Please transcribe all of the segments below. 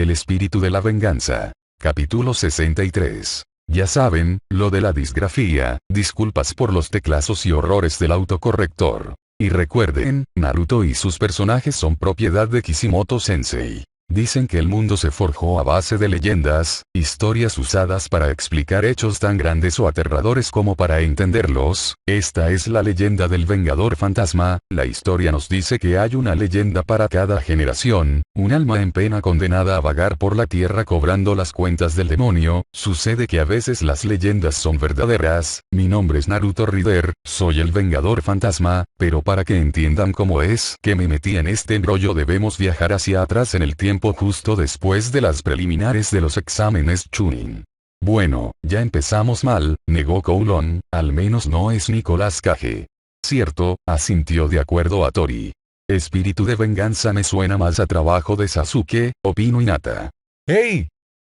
El espíritu de la venganza. Capítulo 63. Ya saben, lo de la disgrafía, disculpas por los teclazos y horrores del autocorrector. Y recuerden, Naruto y sus personajes son propiedad de Kishimoto Sensei. Dicen que el mundo se forjó a base de leyendas, historias usadas para explicar hechos tan grandes o aterradores como para entenderlos. Esta es la leyenda del Vengador Fantasma. La historia nos dice que hay una leyenda para cada generación, un alma en pena condenada a vagar por la tierra cobrando las cuentas del demonio. Sucede que a veces las leyendas son verdaderas. Mi nombre es Naruto Rider, soy el Vengador Fantasma, pero para que entiendan cómo es que me metí en este embrollo debemos viajar hacia atrás en el tiempo justo después de las preliminares de los exámenes Chunin. Bueno, ya empezamos mal, negó Kowloon, al menos no es Nicolás Cage. Cierto, asintió de acuerdo a Tori. Espíritu de venganza me suena más a trabajo de Sasuke, opinó Hinata. ¡Hey!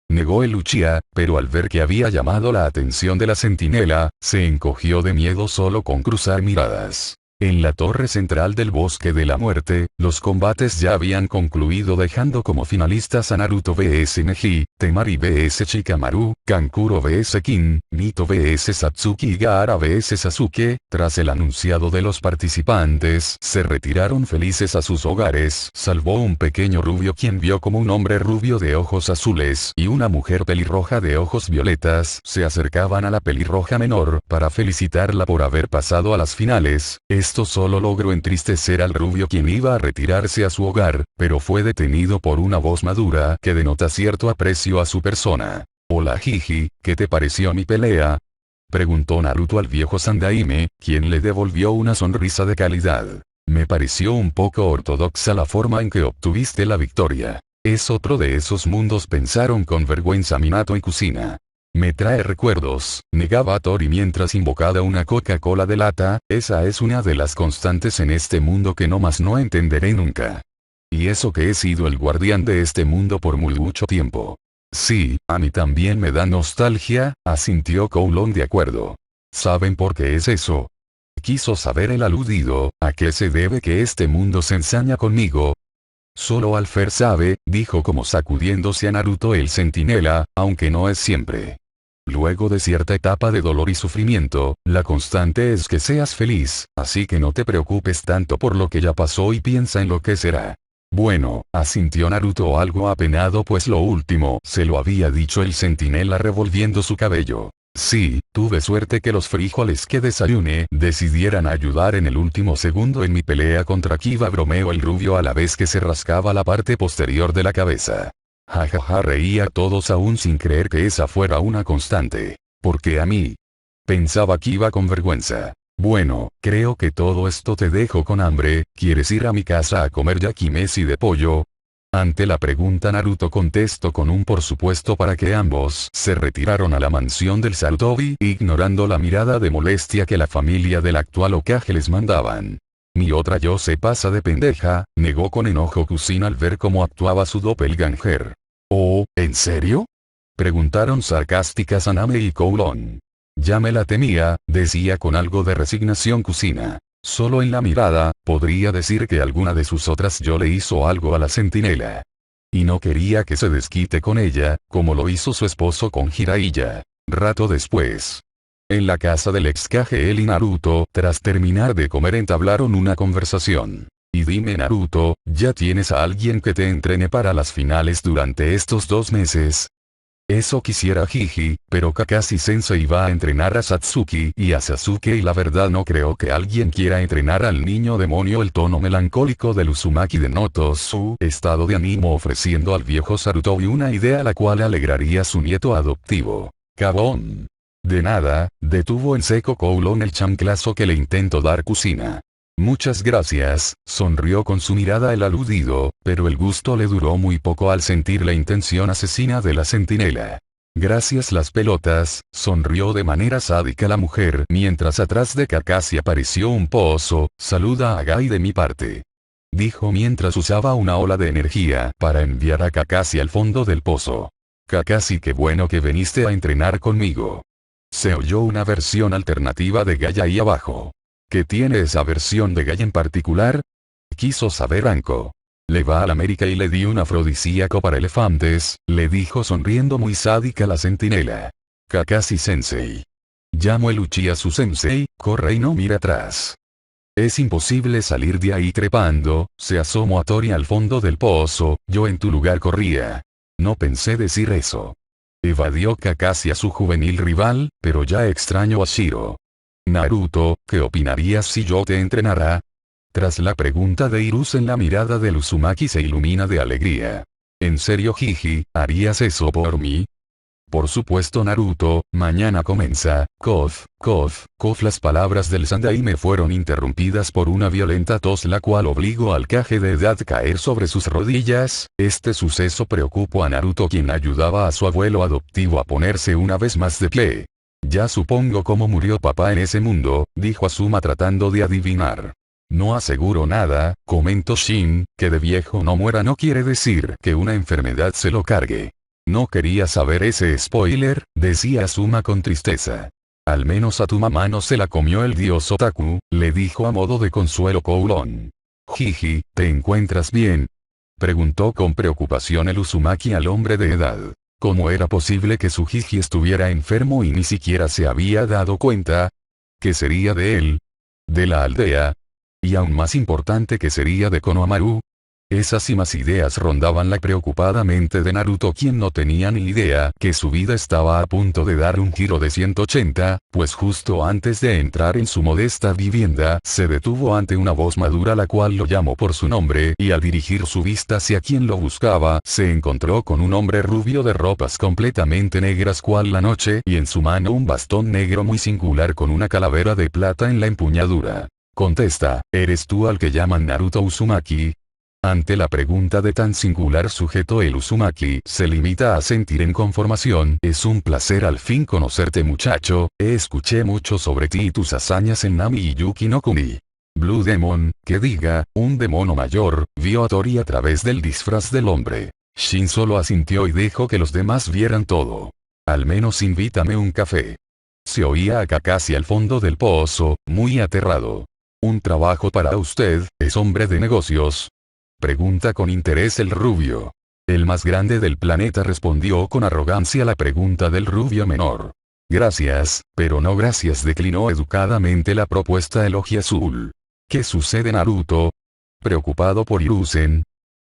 Negó el Uchiha, pero al ver que había llamado la atención de la centinela, se encogió de miedo solo con cruzar miradas. En la torre central del Bosque de la Muerte, los combates ya habían concluido dejando como finalistas a Naruto vs Neji, Temari vs Shikamaru, Kankuro vs Kin, Nito vs Satsuki y Gaara vs Sasuke. Tras el anunciado de los participantes, se retiraron felices a sus hogares, salvo un pequeño rubio quien vio como un hombre rubio de ojos azules y una mujer pelirroja de ojos violetas se acercaban a la pelirroja menor para felicitarla por haber pasado a las finales. Esto solo logró entristecer al rubio quien iba a retirarse a su hogar, pero fue detenido por una voz madura que denota cierto aprecio a su persona. Hola Jiji, ¿qué te pareció mi pelea? Preguntó Naruto al viejo Sandaime, quien le devolvió una sonrisa de calidad. Me pareció un poco ortodoxa la forma en que obtuviste la victoria. Es otro de esos mundos, pensaron con vergüenza Minato y Kushina. Me trae recuerdos, negaba Tori mientras invocaba una Coca-Cola de lata. Esa es una de las constantes en este mundo que no entenderé nunca. Y eso que he sido el guardián de este mundo por muy mucho tiempo. Sí, a mí también me da nostalgia, asintió Kowloon de acuerdo. ¿Saben por qué es eso? Quiso saber el aludido, ¿a qué se debe que este mundo se ensaña conmigo? Solo Alfer sabe, dijo como sacudiéndose a Naruto el centinela, aunque no es siempre. Luego de cierta etapa de dolor y sufrimiento, la constante es que seas feliz, así que no te preocupes tanto por lo que ya pasó y piensa en lo que será. Bueno, asintió Naruto algo apenado, pues lo último se lo había dicho el centinela revolviendo su cabello. Sí, tuve suerte que los frijoles que desayuné decidieran ayudar en el último segundo en mi pelea contra Kiba, bromeó el rubio a la vez que se rascaba la parte posterior de la cabeza. Jajaja, reía todos aún sin creer que esa fuera una constante. ¿Por qué a mí? Pensaba Kiba con vergüenza. Bueno, creo que todo esto te dejo con hambre. ¿Quieres ir a mi casa a comer yakimeshi de pollo? Ante la pregunta Naruto contestó con un por supuesto para que ambos se retiraron a la mansión del Sarutobi, ignorando la mirada de molestia que la familia del actual Hokage les mandaban. Mi otra yo se pasa de pendeja, negó con enojo Kushina al ver cómo actuaba su doppelganger. ¿Oh, en serio? Preguntaron sarcásticas Aname y Kowloon. Ya me la temía, decía con algo de resignación Kushina. Solo en la mirada, podría decir que alguna de sus otras yo le hizo algo a la centinela. Y no quería que se desquite con ella, como lo hizo su esposo con Jiraiya. Rato después. En la casa del ex Kage él y Naruto, tras terminar de comer entablaron una conversación. Y dime Naruto, ¿ya tienes a alguien que te entrene para las finales durante estos 2 meses? Eso quisiera Jiji, pero Kakashi Sensei va a entrenar a Satsuki y a Sasuke y la verdad no creo que alguien quiera entrenar al niño demonio. El tono melancólico del Uzumaki denotó su estado de ánimo, ofreciendo al viejo Sarutobi una idea la cual alegraría a su nieto adoptivo. Cabón. De nada, detuvo en seco Kowloon el chanclazo que le intentó dar Kushina. Muchas gracias, sonrió con su mirada el aludido, pero el gusto le duró muy poco al sentir la intención asesina de la centinela. Gracias las pelotas, sonrió de manera sádica la mujer mientras atrás de Kakashi apareció un pozo. Saluda a Gai de mi parte. Dijo mientras usaba una ola de energía para enviar a Kakashi al fondo del pozo. Kakashi, qué bueno que viniste a entrenar conmigo. Se oyó una versión alternativa de Gai ahí abajo. ¿Qué tiene esa versión de Gai en particular? Quiso saber Anko. Le va a la América y le di un afrodisíaco para elefantes, le dijo sonriendo muy sádica la centinela. Kakashi Sensei. Llamo el Uchiha su sensei, corre y no mira atrás. Es imposible salir de ahí trepando, se asomó a Tori al fondo del pozo, yo en tu lugar corría. No pensé decir eso. Evadió Kakashi a su juvenil rival, pero ya extraño a Shiro. Naruto, ¿qué opinarías si yo te entrenara? Tras la pregunta de Hiruzen la mirada del Uzumaki se ilumina de alegría. ¿En serio Jiji, harías eso por mí? Por supuesto Naruto, mañana comienza, cof. Las palabras del Sandai me fueron interrumpidas por una violenta tos la cual obligó al Kage de edad caer sobre sus rodillas. Este suceso preocupó a Naruto quien ayudaba a su abuelo adoptivo a ponerse una vez más de pie. Ya supongo cómo murió papá en ese mundo, dijo Asuma tratando de adivinar. No aseguro nada, comentó Shin, que de viejo no muera no quiere decir que una enfermedad se lo cargue. No quería saber ese spoiler, decía Asuma con tristeza. Al menos a tu mamá no se la comió el dios Otaku, le dijo a modo de consuelo Kouron. Jiji, ¿te encuentras bien? Preguntó con preocupación el Uzumaki al hombre de edad. ¿Cómo era posible que su Jiji estuviera enfermo y ni siquiera se había dado cuenta? ¿Qué sería de él? ¿De la aldea? Y aún más importante, ¿qué sería de Konohamaru? Esas y más ideas rondaban la preocupada mente de Naruto quien no tenía ni idea que su vida estaba a punto de dar un giro de 180, pues justo antes de entrar en su modesta vivienda se detuvo ante una voz madura la cual lo llamó por su nombre y al dirigir su vista hacia quien lo buscaba se encontró con un hombre rubio de ropas completamente negras cual la noche y en su mano un bastón negro muy singular con una calavera de plata en la empuñadura. Contesta, ¿eres tú al que llaman Naruto Uzumaki? Ante la pregunta de tan singular sujeto el Uzumaki se limita a sentir en conformación. Es un placer al fin conocerte muchacho, escuché mucho sobre ti y tus hazañas en Nami y Yuki no Kuni. Blue Demon, que diga, un demonio mayor, vio a Tori a través del disfraz del hombre. Shin solo asintió y dejó que los demás vieran todo. Al menos invítame un café. Se oía a Kakashi al fondo del pozo, muy aterrado. Un trabajo para usted, ¿es hombre de negocios? Pregunta con interés el rubio. El más grande del planeta respondió con arrogancia a la pregunta del rubio menor. Gracias, pero no gracias, declinó educadamente la propuesta el ojiazul. ¿Qué sucede Naruto? Preocupado por Hiruzen.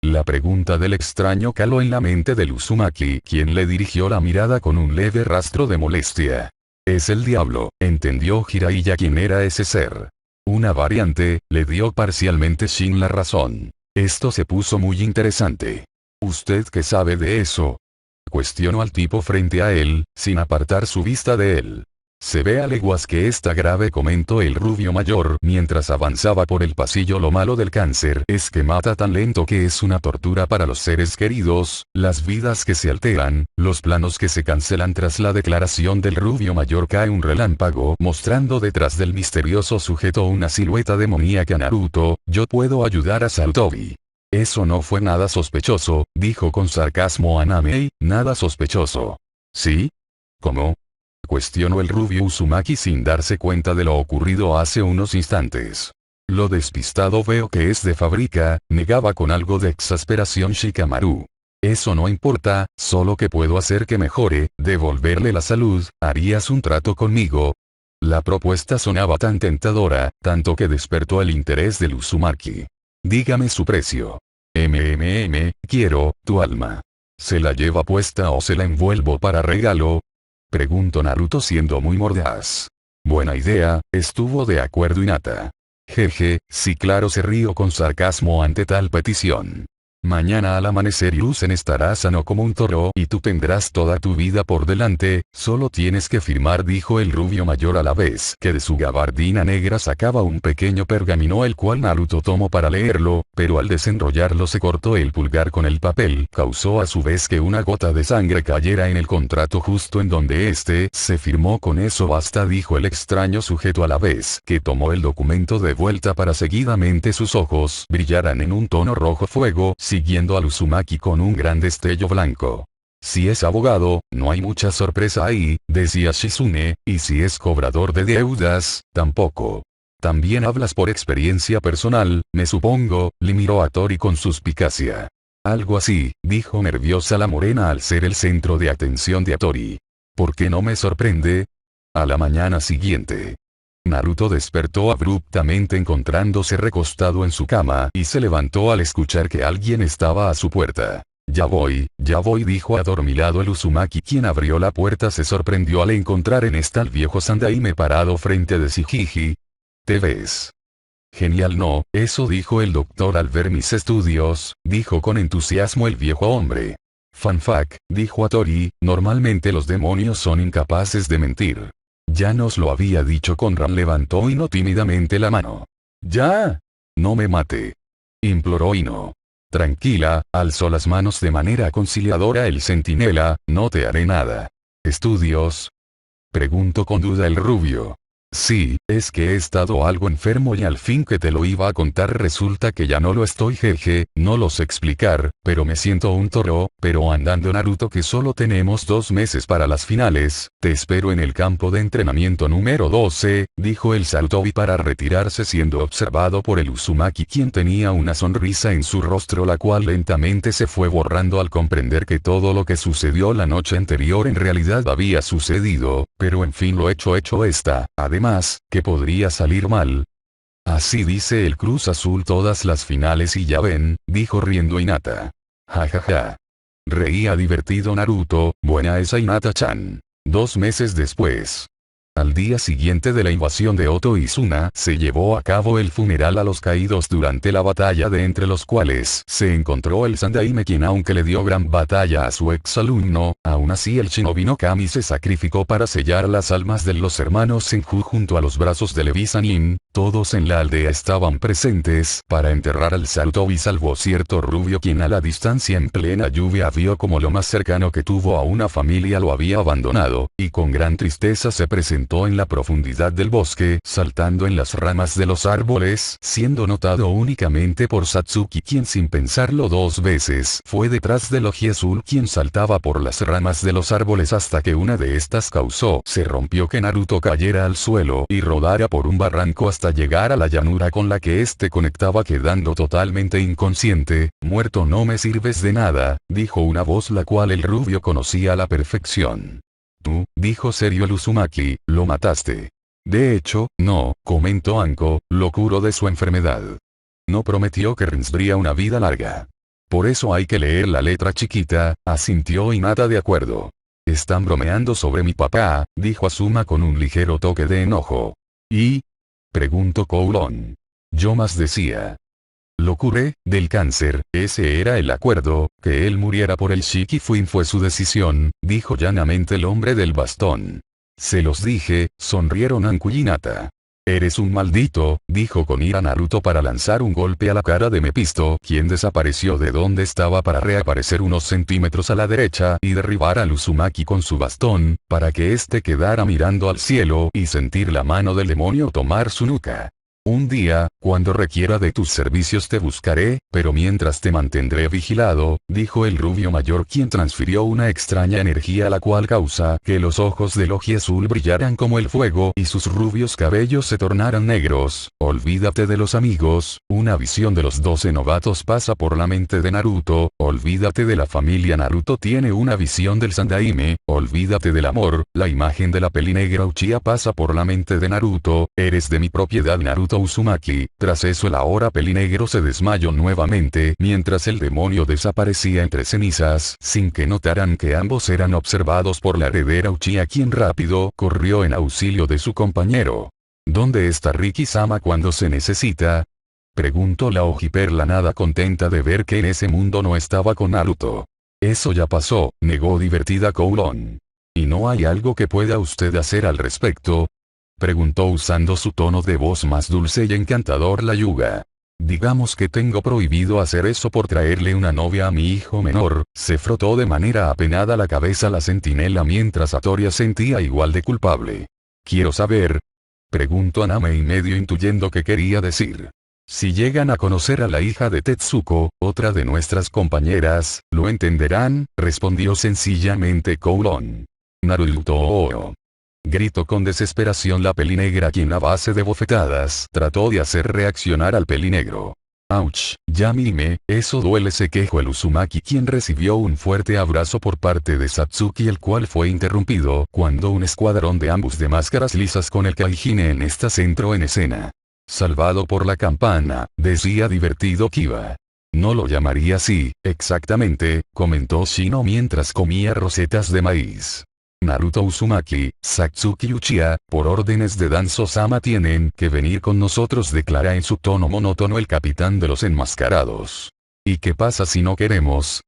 La pregunta del extraño caló en la mente del Uzumaki quien le dirigió la mirada con un leve rastro de molestia. Es el diablo, entendió Jiraiya quién era ese ser. Una variante, le dio parcialmente Shin la razón. Esto se puso muy interesante. ¿Usted qué sabe de eso? Cuestionó al tipo frente a él, sin apartar su vista de él. Se ve a leguas que está grave, comentó el rubio mayor mientras avanzaba por el pasillo. Lo malo del cáncer es que mata tan lento que es una tortura para los seres queridos, las vidas que se alteran, los planos que se cancelan. Tras la declaración del rubio mayor cae un relámpago mostrando detrás del misterioso sujeto una silueta demoníaca. Naruto, yo puedo ayudar a Sarutobi. Eso no fue nada sospechoso, dijo con sarcasmo a Namei, nada sospechoso. ¿Sí? ¿Cómo? Cuestionó el rubio Uzumaki sin darse cuenta de lo ocurrido hace unos instantes. Lo despistado veo que es de fábrica, negaba con algo de exasperación Shikamaru. Eso no importa, solo que puedo hacer que mejore, devolverle la salud, ¿harías un trato conmigo? La propuesta sonaba tan tentadora, tanto que despertó el interés del Uzumaki. Dígame su precio. Quiero, tu alma. ¿Se la lleva puesta o se la envuelvo para regalo? Preguntó Naruto siendo muy mordaz. Buena idea, estuvo de acuerdo Hinata. Jeje, sí claro, se rió con sarcasmo ante tal petición. Mañana al amanecer Hiruzen estará sano como un toro y tú tendrás toda tu vida por delante, solo tienes que firmar, dijo el rubio mayor a la vez que de su gabardina negra sacaba un pequeño pergamino el cual Naruto tomó para leerlo, pero al desenrollarlo se cortó el pulgar con el papel, causó a su vez que una gota de sangre cayera en el contrato justo en donde este se firmó. Con eso basta, dijo el extraño sujeto a la vez que tomó el documento de vuelta para seguidamente sus ojos brillaran en un tono rojo fuego, siguiendo al Uzumaki con un gran destello blanco. Si es abogado, no hay mucha sorpresa ahí, decía Shizune, y si es cobrador de deudas, tampoco. También hablas por experiencia personal, me supongo, le miró a Tori con suspicacia. Algo así, dijo nerviosa la morena al ser el centro de atención de Tori. ¿Por qué no me sorprende? A la mañana siguiente, Naruto despertó abruptamente encontrándose recostado en su cama y se levantó al escuchar que alguien estaba a su puerta. Ya voy, dijo adormilado el Uzumaki, quien abrió la puerta. Se sorprendió al encontrar en esta al viejo Sandaime parado frente de Shijiji. ¿Te ves? Genial, no, eso dijo el doctor al ver mis estudios, dijo con entusiasmo el viejo hombre. Fanfac, dijo a Tori, normalmente los demonios son incapaces de mentir. Ya nos lo había dicho Conran. Levantó Ino tímidamente la mano. ¡Ya! No me mate, imploró Ino. Tranquila, alzó las manos de manera conciliadora el centinela, no te haré nada. ¿Estudios? Preguntó con duda el rubio. Sí, es que he estado algo enfermo y al fin que te lo iba a contar resulta que ya no lo estoy, jeje, no lo sé explicar, pero me siento un toro, pero andando Naruto, que solo tenemos 2 meses para las finales, te espero en el campo de entrenamiento número 12, dijo el Sarutobi para retirarse, siendo observado por el Uzumaki, quien tenía una sonrisa en su rostro la cual lentamente se fue borrando al comprender que todo lo que sucedió la noche anterior en realidad había sucedido, pero en fin, lo hecho está. Además, ¿qué podría salir mal? Así dice el Cruz Azul todas las finales y ya ven, dijo riendo Hinata. Jajaja. Reía divertido Naruto, buena esa Hinata-chan. 2 meses después. Al día siguiente de la invasión de Oto y Suna, se llevó a cabo el funeral a los caídos durante la batalla, de entre los cuales se encontró el Sandaime, quien aunque le dio gran batalla a su exalumno, aún así el Shinobi no Kami se sacrificó para sellar las almas de los hermanos Senju junto a los brazos de Levi Sanin. Todos en la aldea estaban presentes para enterrar al Sarutobi salvo cierto rubio, quien a la distancia en plena lluvia vio como lo más cercano que tuvo a una familia lo había abandonado, y con gran tristeza se presentó en la profundidad del bosque, saltando en las ramas de los árboles, siendo notado únicamente por Satsuki, quien sin pensarlo 2 veces fue detrás del Oji Azul, quien saltaba por las ramas de los árboles hasta que una de estas se rompió, que Naruto cayera al suelo y rodara por un barranco hasta llegar a la llanura con la que este conectaba, quedando totalmente inconsciente. Muerto no me sirves de nada, dijo una voz la cual el rubio conocía a la perfección. Tú, dijo serio el Uzumaki, lo mataste. De hecho, no, comentó Anko, lo curó de su enfermedad. No prometió que tendría una vida larga. Por eso hay que leer la letra chiquita, asintió Hinata de acuerdo. Están bromeando sobre mi papá, dijo Asuma con un ligero toque de enojo. ¿Y? Preguntó Kouron. Yo más decía. Lo curé, del cáncer, ese era el acuerdo, que él muriera por el Shikifuin fue su decisión, dijo llanamente el hombre del bastón. Se los dije, sonrieron Anko y Hinata. Eres un maldito, dijo con ira Naruto para lanzar un golpe a la cara de Mephisto, quien desapareció de donde estaba para reaparecer unos centímetros a la derecha y derribar al Uzumaki con su bastón, para que éste quedara mirando al cielo y sentir la mano del demonio tomar su nuca. Un día, cuando requiera de tus servicios te buscaré, pero mientras te mantendré vigilado, dijo el rubio mayor, quien transfirió una extraña energía la cual causa que los ojos del Oji Azul brillaran como el fuego y sus rubios cabellos se tornaran negros. Olvídate de los amigos, una visión de los 12 novatos pasa por la mente de Naruto, olvídate de la familia. Naruto tiene una visión del Sandaime, olvídate del amor, la imagen de la pelinegra Uchiha pasa por la mente de Naruto, eres de mi propiedad Naruto Uzumaki. Tras eso el ahora pelinegro se desmayó nuevamente mientras el demonio desaparecía entre cenizas, sin que notaran que ambos eran observados por la heredera Uchiha, quien rápido corrió en auxilio de su compañero. ¿Dónde está Riki-sama cuando se necesita? Preguntó la Ojiperla, nada contenta de ver que en ese mundo no estaba con Naruto. Eso ya pasó, negó divertida Kouron. ¿Y no hay algo que pueda usted hacer al respecto? Preguntó usando su tono de voz más dulce y encantador la Hyuga. Digamos que tengo prohibido hacer eso por traerle una novia a mi hijo menor, se frotó de manera apenada la cabeza la centinela mientras Hatoria sentía igual de culpable. Quiero saber. Preguntó Aname y medio intuyendo qué quería decir. Si llegan a conocer a la hija de Tetsuko, otra de nuestras compañeras, lo entenderán, respondió sencillamente Kouron. Naruto. Gritó con desesperación la pelinegra, quien a base de bofetadas trató de hacer reaccionar al pelinegro. «Ouch, ya mime, eso duele», se quejó el Uzumaki, quien recibió un fuerte abrazo por parte de Satsuki, el cual fue interrumpido cuando un escuadrón de ambos de máscaras lisas con el Kaijine en esta entró en escena. «Salvado por la campana», decía divertido Kiba. «No lo llamaría así, exactamente», comentó Shino mientras comía rosetas de maíz. «Naruto Uzumaki, Satsuki y Uchiha, por órdenes de Danzo-sama tienen que venir con nosotros», declara en su tono monótono el capitán de los enmascarados. «¿Y qué pasa si no queremos?»,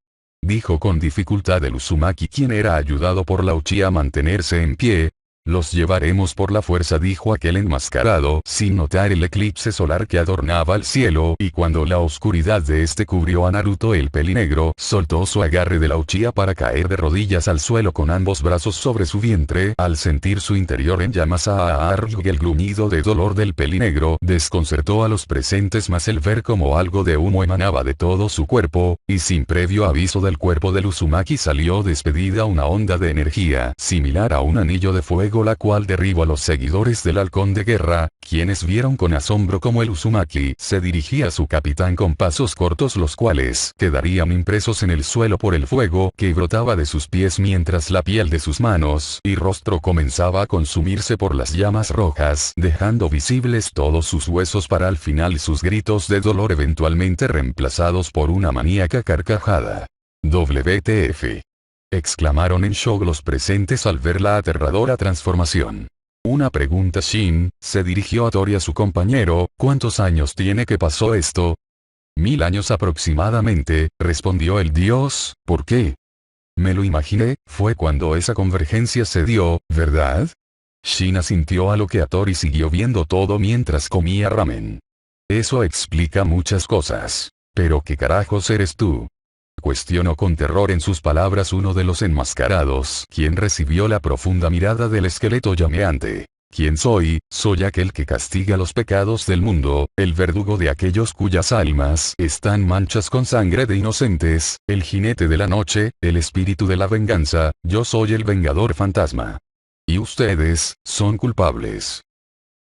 dijo con dificultad el Uzumaki, quien era ayudado por la Uchiha a mantenerse en pie. «Los llevaremos por la fuerza», dijo aquel enmascarado sin notar el eclipse solar que adornaba el cielo, y cuando la oscuridad de este cubrió a Naruto, el pelinegro soltó su agarre de la Uchiha para caer de rodillas al suelo con ambos brazos sobre su vientre. Al sentir su interior en llamas, el gruñido de dolor del pelinegro desconcertó a los presentes, más el ver como algo de humo emanaba de todo su cuerpo, y sin previo aviso del cuerpo del Uzumaki salió despedida una onda de energía similar a un anillo de fuego, la cual derribó a los seguidores del halcón de guerra, quienes vieron con asombro cómo el Uzumaki se dirigía a su capitán con pasos cortos, los cuales quedarían impresos en el suelo por el fuego que brotaba de sus pies, mientras la piel de sus manos y rostro comenzaba a consumirse por las llamas rojas, dejando visibles todos sus huesos, para al final sus gritos de dolor eventualmente reemplazados por una maníaca carcajada. «WTF», exclamaron en shock los presentes al ver la aterradora transformación. «Una pregunta, Shin», se dirigió a Tori, a su compañero, «¿cuántos años tiene que pasó esto?». «1000 años aproximadamente», respondió el dios. «¿Por qué?». «Me lo imaginé, fue cuando esa convergencia se dio, ¿verdad?». Shin asintió, a lo que Tori siguió viendo todo mientras comía ramen. «Eso explica muchas cosas. Pero ¿qué carajos eres tú?», cuestionó con terror en sus palabras uno de los enmascarados, quien recibió la profunda mirada del esqueleto llameante. «¿Quién soy?». «Soy aquel que castiga los pecados del mundo, el verdugo de aquellos cuyas almas están manchas con sangre de inocentes, el jinete de la noche, el espíritu de la venganza, yo soy el vengador fantasma. Y ustedes, son culpables».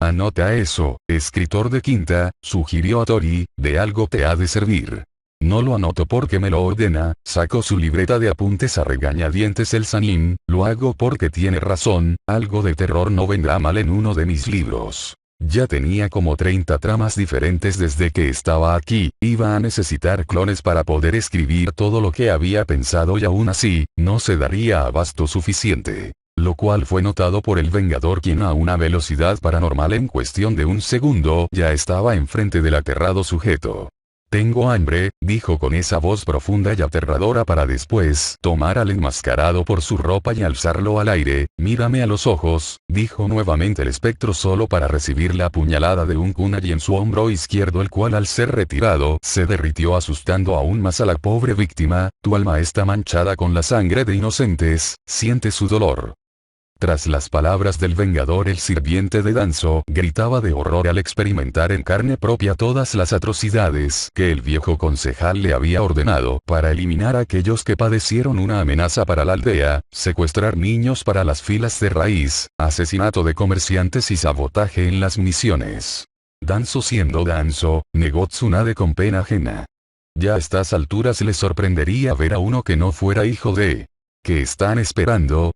«Anota eso, escritor de quinta», sugirió a Tori, «de algo te ha de servir». «No lo anoto porque me lo ordena», sacó su libreta de apuntes a regañadientes el Sanin. «Lo hago porque tiene razón, algo de terror no vendrá mal en uno de mis libros. Ya tenía como 30 tramas diferentes desde que estaba aquí, iba a necesitar clones para poder escribir todo lo que había pensado, y aún así, no se daría abasto suficiente». Lo cual fue notado por el Vengador, quien a una velocidad paranormal en cuestión de un segundo ya estaba enfrente del aterrado sujeto. «Tengo hambre», dijo con esa voz profunda y aterradora, para después tomar al enmascarado por su ropa y alzarlo al aire. «Mírame a los ojos», dijo nuevamente el espectro, solo para recibir la puñalada de un kunai en su hombro izquierdo, el cual al ser retirado se derritió, asustando aún más a la pobre víctima. «Tu alma está manchada con la sangre de inocentes, siente su dolor». Tras las palabras del Vengador, el sirviente de Danzo gritaba de horror al experimentar en carne propia todas las atrocidades que el viejo concejal le había ordenado para eliminar a aquellos que padecieron una amenaza para la aldea, secuestrar niños para las filas de raíz, asesinato de comerciantes y sabotaje en las misiones. Danzo, siendo Danzo, negó Tsunade con pena ajena. Ya a estas alturas le sorprendería ver a uno que no fuera hijo de... ¿Qué están esperando?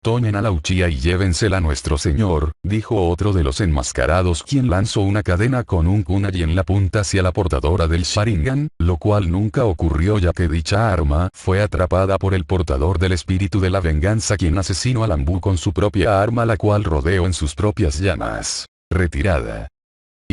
«Tomen a la Uchiha y llévensela a nuestro señor», dijo otro de los enmascarados, quien lanzó una cadena con un kunai en la punta hacia la portadora del Sharingan, lo cual nunca ocurrió, ya que dicha arma fue atrapada por el portador del espíritu de la venganza, quien asesinó a Lambu con su propia arma, la cual rodeó en sus propias llamas. «Retirada».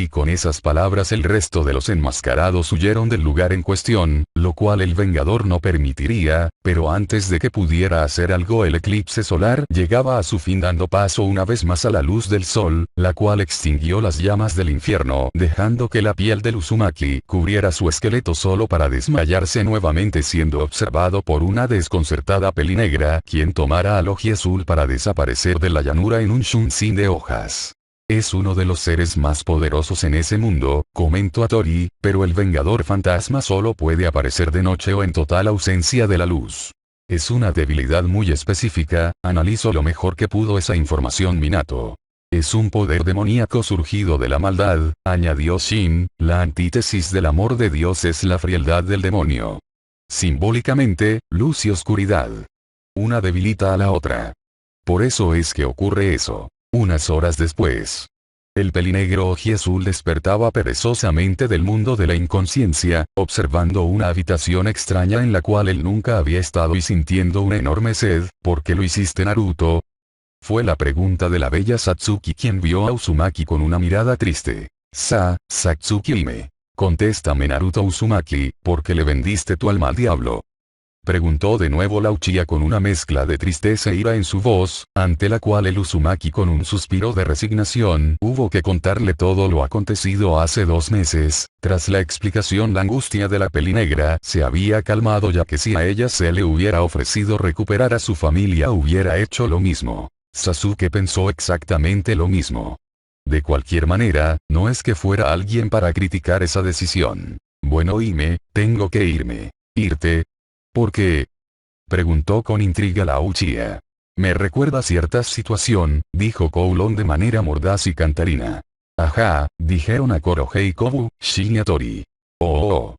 Y con esas palabras el resto de los enmascarados huyeron del lugar en cuestión, lo cual el Vengador no permitiría, pero antes de que pudiera hacer algo, el eclipse solar llegaba a su fin, dando paso una vez más a la luz del sol, la cual extinguió las llamas del infierno, dejando que la piel del Uzumaki cubriera su esqueleto, solo para desmayarse nuevamente, siendo observado por una desconcertada pelinegra, quien tomara a Logi Azul para desaparecer de la llanura en un shunsin de hojas. «Es uno de los seres más poderosos en ese mundo», comentó a Tori, «pero el Vengador Fantasma solo puede aparecer de noche o en total ausencia de la luz». Es una debilidad muy específica, analizo lo mejor que pudo esa información Minato. Es un poder demoníaco surgido de la maldad, añadió Shin, la antítesis del amor de Dios es la frialdad del demonio. Simbólicamente, luz y oscuridad. Una debilita a la otra. Por eso es que ocurre eso. Unas horas después. El pelinegro ojiazul despertaba perezosamente del mundo de la inconsciencia, observando una habitación extraña en la cual él nunca había estado y sintiendo una enorme sed. ¿Por qué lo hiciste, Naruto? Fue la pregunta de la bella Satsuki, quien vio a Uzumaki con una mirada triste. Satsuki dime. Contéstame, Naruto Uzumaki, ¿por qué le vendiste tu alma al diablo? Preguntó de nuevo la Uchiha con una mezcla de tristeza e ira en su voz, ante la cual el Uzumaki con un suspiro de resignación hubo que contarle todo lo acontecido hace 2 meses. Tras la explicación, la angustia de la pelinegra se había calmado, ya que si a ella se le hubiera ofrecido recuperar a su familia hubiera hecho lo mismo. Sasuke pensó exactamente lo mismo. De cualquier manera, no es que fuera alguien para criticar esa decisión. Bueno, tengo que irme. ¿Irte? ¿Por qué? Preguntó con intriga la Uchiha. Me recuerda cierta situación, dijo Kouloon de manera mordaz y cantarina. Ajá, dijeron a coro Heikobu, Shin y Tori. Oh.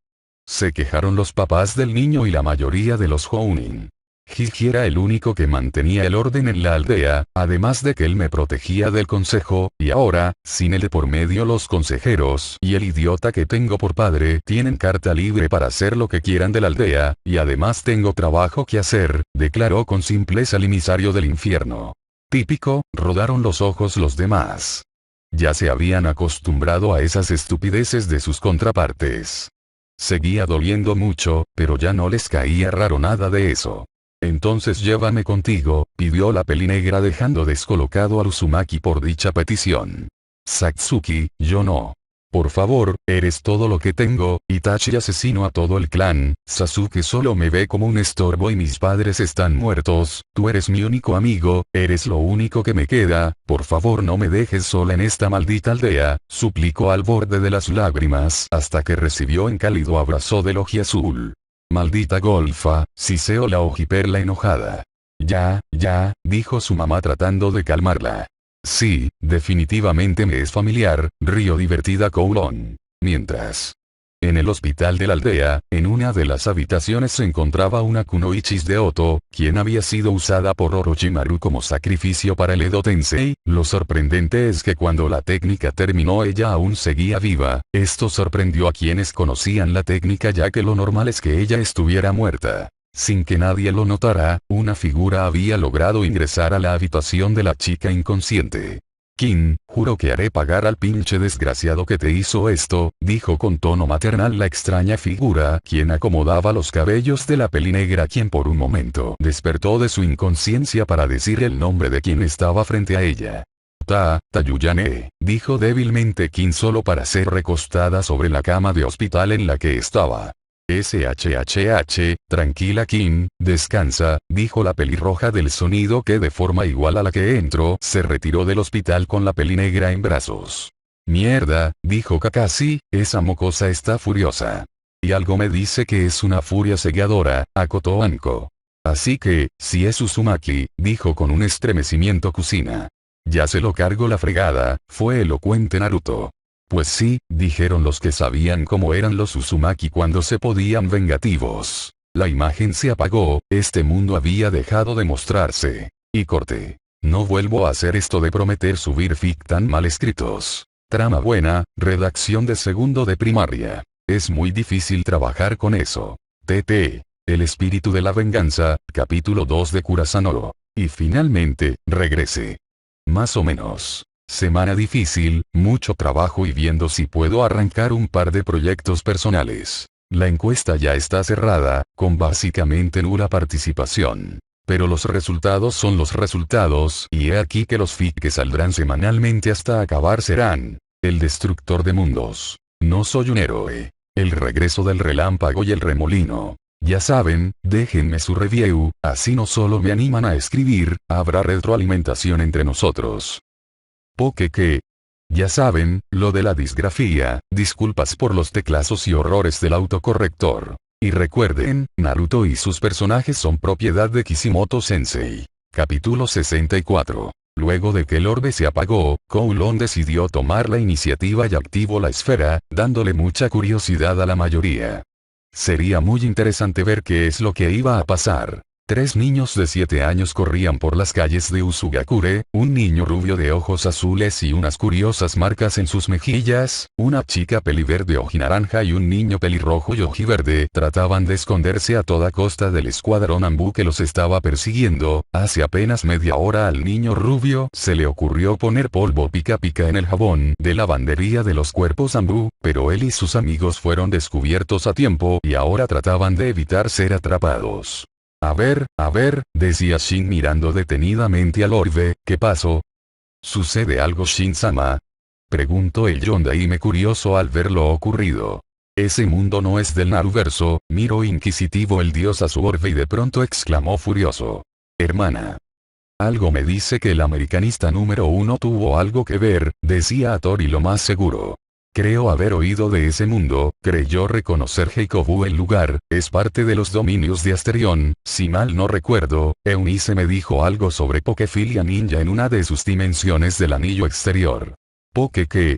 Se quejaron los papás del niño y la mayoría de los Jounin. Jiji era el único que mantenía el orden en la aldea, además de que él me protegía del consejo, y ahora, sin él de por medio, los consejeros y el idiota que tengo por padre tienen carta libre para hacer lo que quieran de la aldea, y además tengo trabajo que hacer, declaró con simpleza el emisario del infierno. Típico, rodaron los ojos los demás. Ya se habían acostumbrado a esas estupideces de sus contrapartes. Seguía doliendo mucho, pero ya no les caía raro nada de eso. Entonces llévame contigo, pidió la pelinegra dejando descolocado a Uzumaki por dicha petición. Satsuki, yo no. Por favor, eres todo lo que tengo, Itachi asesino a todo el clan, Sasuke solo me ve como un estorbo y mis padres están muertos, tú eres mi único amigo, eres lo único que me queda, por favor no me dejes sola en esta maldita aldea, suplicó al borde de las lágrimas hasta que recibió un cálido abrazo del ojiazul. Maldita golfa, siseó la ojiperla enojada. Ya, dijo su mamá tratando de calmarla. Sí, definitivamente me es familiar, rió divertida Kouloon. Mientras. En el hospital de la aldea, en una de las habitaciones se encontraba una kunoichis de Oto, quien había sido usada por Orochimaru como sacrificio para el Edo Tensei. Lo sorprendente es que cuando la técnica terminó ella aún seguía viva. Esto sorprendió a quienes conocían la técnica, ya que lo normal es que ella estuviera muerta. Sin que nadie lo notara, una figura había logrado ingresar a la habitación de la chica inconsciente. Kin, juro que haré pagar al pinche desgraciado que te hizo esto, dijo con tono maternal la extraña figura, quien acomodaba los cabellos de la pelinegra, quien por un momento despertó de su inconsciencia para decir el nombre de quien estaba frente a ella. Tayuyane, dijo débilmente Kin solo para ser recostada sobre la cama de hospital en la que estaba. Tranquila Kin, descansa, dijo la pelirroja del sonido, que de forma igual a la que entró se retiró del hospital con la pelinegra en brazos. Mierda, dijo Kakashi, esa mocosa está furiosa. Y algo me dice que es una furia cegadora, acotó Anko. Así que, si es Uzumaki, dijo con un estremecimiento Kusina. Ya se lo cargo la fregada, fue elocuente Naruto. Pues sí, dijeron los que sabían cómo eran los Uzumaki cuando se podían vengativos. La imagen se apagó, este mundo había dejado de mostrarse. Y corte. No vuelvo a hacer esto de prometer subir fic tan mal escritos. Trama buena, redacción de segundo de primaria. Es muy difícil trabajar con eso. TT. El espíritu de la venganza, capítulo 2 de Kurosanoro. Y finalmente, regrese. Más o menos. Semana difícil, mucho trabajo y viendo si puedo arrancar un par de proyectos personales. La encuesta ya está cerrada, con básicamente nula participación. Pero los resultados son los resultados, y he aquí que los fic que saldrán semanalmente hasta acabar serán: El destructor de mundos. No soy un héroe. El regreso del relámpago y el remolino. Ya saben, déjenme su review, así no solo me animan a escribir, habrá retroalimentación entre nosotros. Poke. Ya saben, lo de la disgrafía, disculpas por los teclazos y horrores del autocorrector. Y recuerden, Naruto y sus personajes son propiedad de Kishimoto Sensei. Capítulo 64. Luego de que el orbe se apagó, Kowloon decidió tomar la iniciativa y activó la esfera, dándole mucha curiosidad a la mayoría. Sería muy interesante ver qué es lo que iba a pasar. 3 niños de 7 años corrían por las calles de Usugakure, un niño rubio de ojos azules y unas curiosas marcas en sus mejillas, una chica peliverde ojinaranja y un niño pelirrojo y ojiverde trataban de esconderse a toda costa del escuadrón Anbu que los estaba persiguiendo. Hace apenas media hora al niño rubio se le ocurrió poner polvo pica pica en el jabón de lavandería de los cuerpos Anbu, pero él y sus amigos fueron descubiertos a tiempo y ahora trataban de evitar ser atrapados. A ver, decía Shin mirando detenidamente al orbe, ¿qué pasó? ¿Sucede algo Shin-sama? Preguntó el Yondaime curioso al ver lo ocurrido. Ese mundo no es del Naruverso, miró inquisitivo el dios a su orbe y de pronto exclamó furioso. Hermana. Algo me dice que el americanista número 1 tuvo algo que ver, decía Hattori lo más seguro. Creo haber oído de ese mundo, creyó reconocer Heikobu el lugar, es parte de los dominios de Asterion, si mal no recuerdo, Eunice me dijo algo sobre Pokefilia Ninja en una de sus dimensiones del anillo exterior. ¿Poke qué?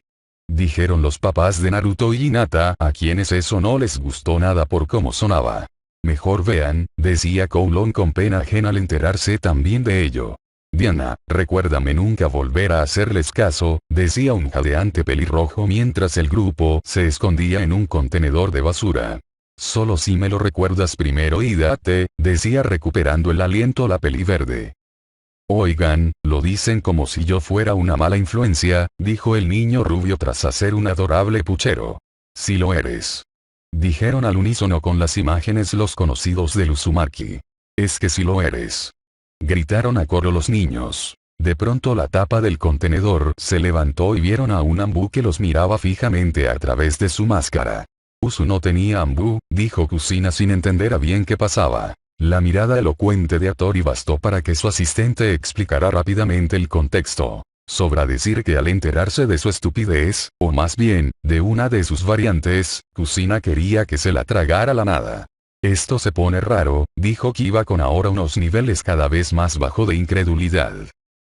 Dijeron los papás de Naruto y Hinata, a quienes eso no les gustó nada por cómo sonaba. Mejor vean, decía Kowloon con pena ajena al enterarse también de ello. Diana, recuérdame nunca volver a hacerles caso, decía un jadeante pelirrojo mientras el grupo se escondía en un contenedor de basura. Solo si me lo recuerdas primero y date, decía recuperando el aliento la peliverde. Oigan, lo dicen como si yo fuera una mala influencia, dijo el niño rubio tras hacer un adorable puchero. Si lo eres. Dijeron al unísono con las imágenes los conocidos del Uzumaki. Es que si lo eres. Gritaron a coro los niños. De pronto la tapa del contenedor se levantó y vieron a un Anbu que los miraba fijamente a través de su máscara. Usu no tenía Anbu, dijo Kusina sin entender a bien qué pasaba. La mirada elocuente de Hattori bastó para que su asistente explicara rápidamente el contexto. Sobra decir que al enterarse de su estupidez, o más bien, de una de sus variantes, Kusina quería que se la tragara la nada. Esto se pone raro, dijo Kiba con ahora unos niveles cada vez más bajo de incredulidad.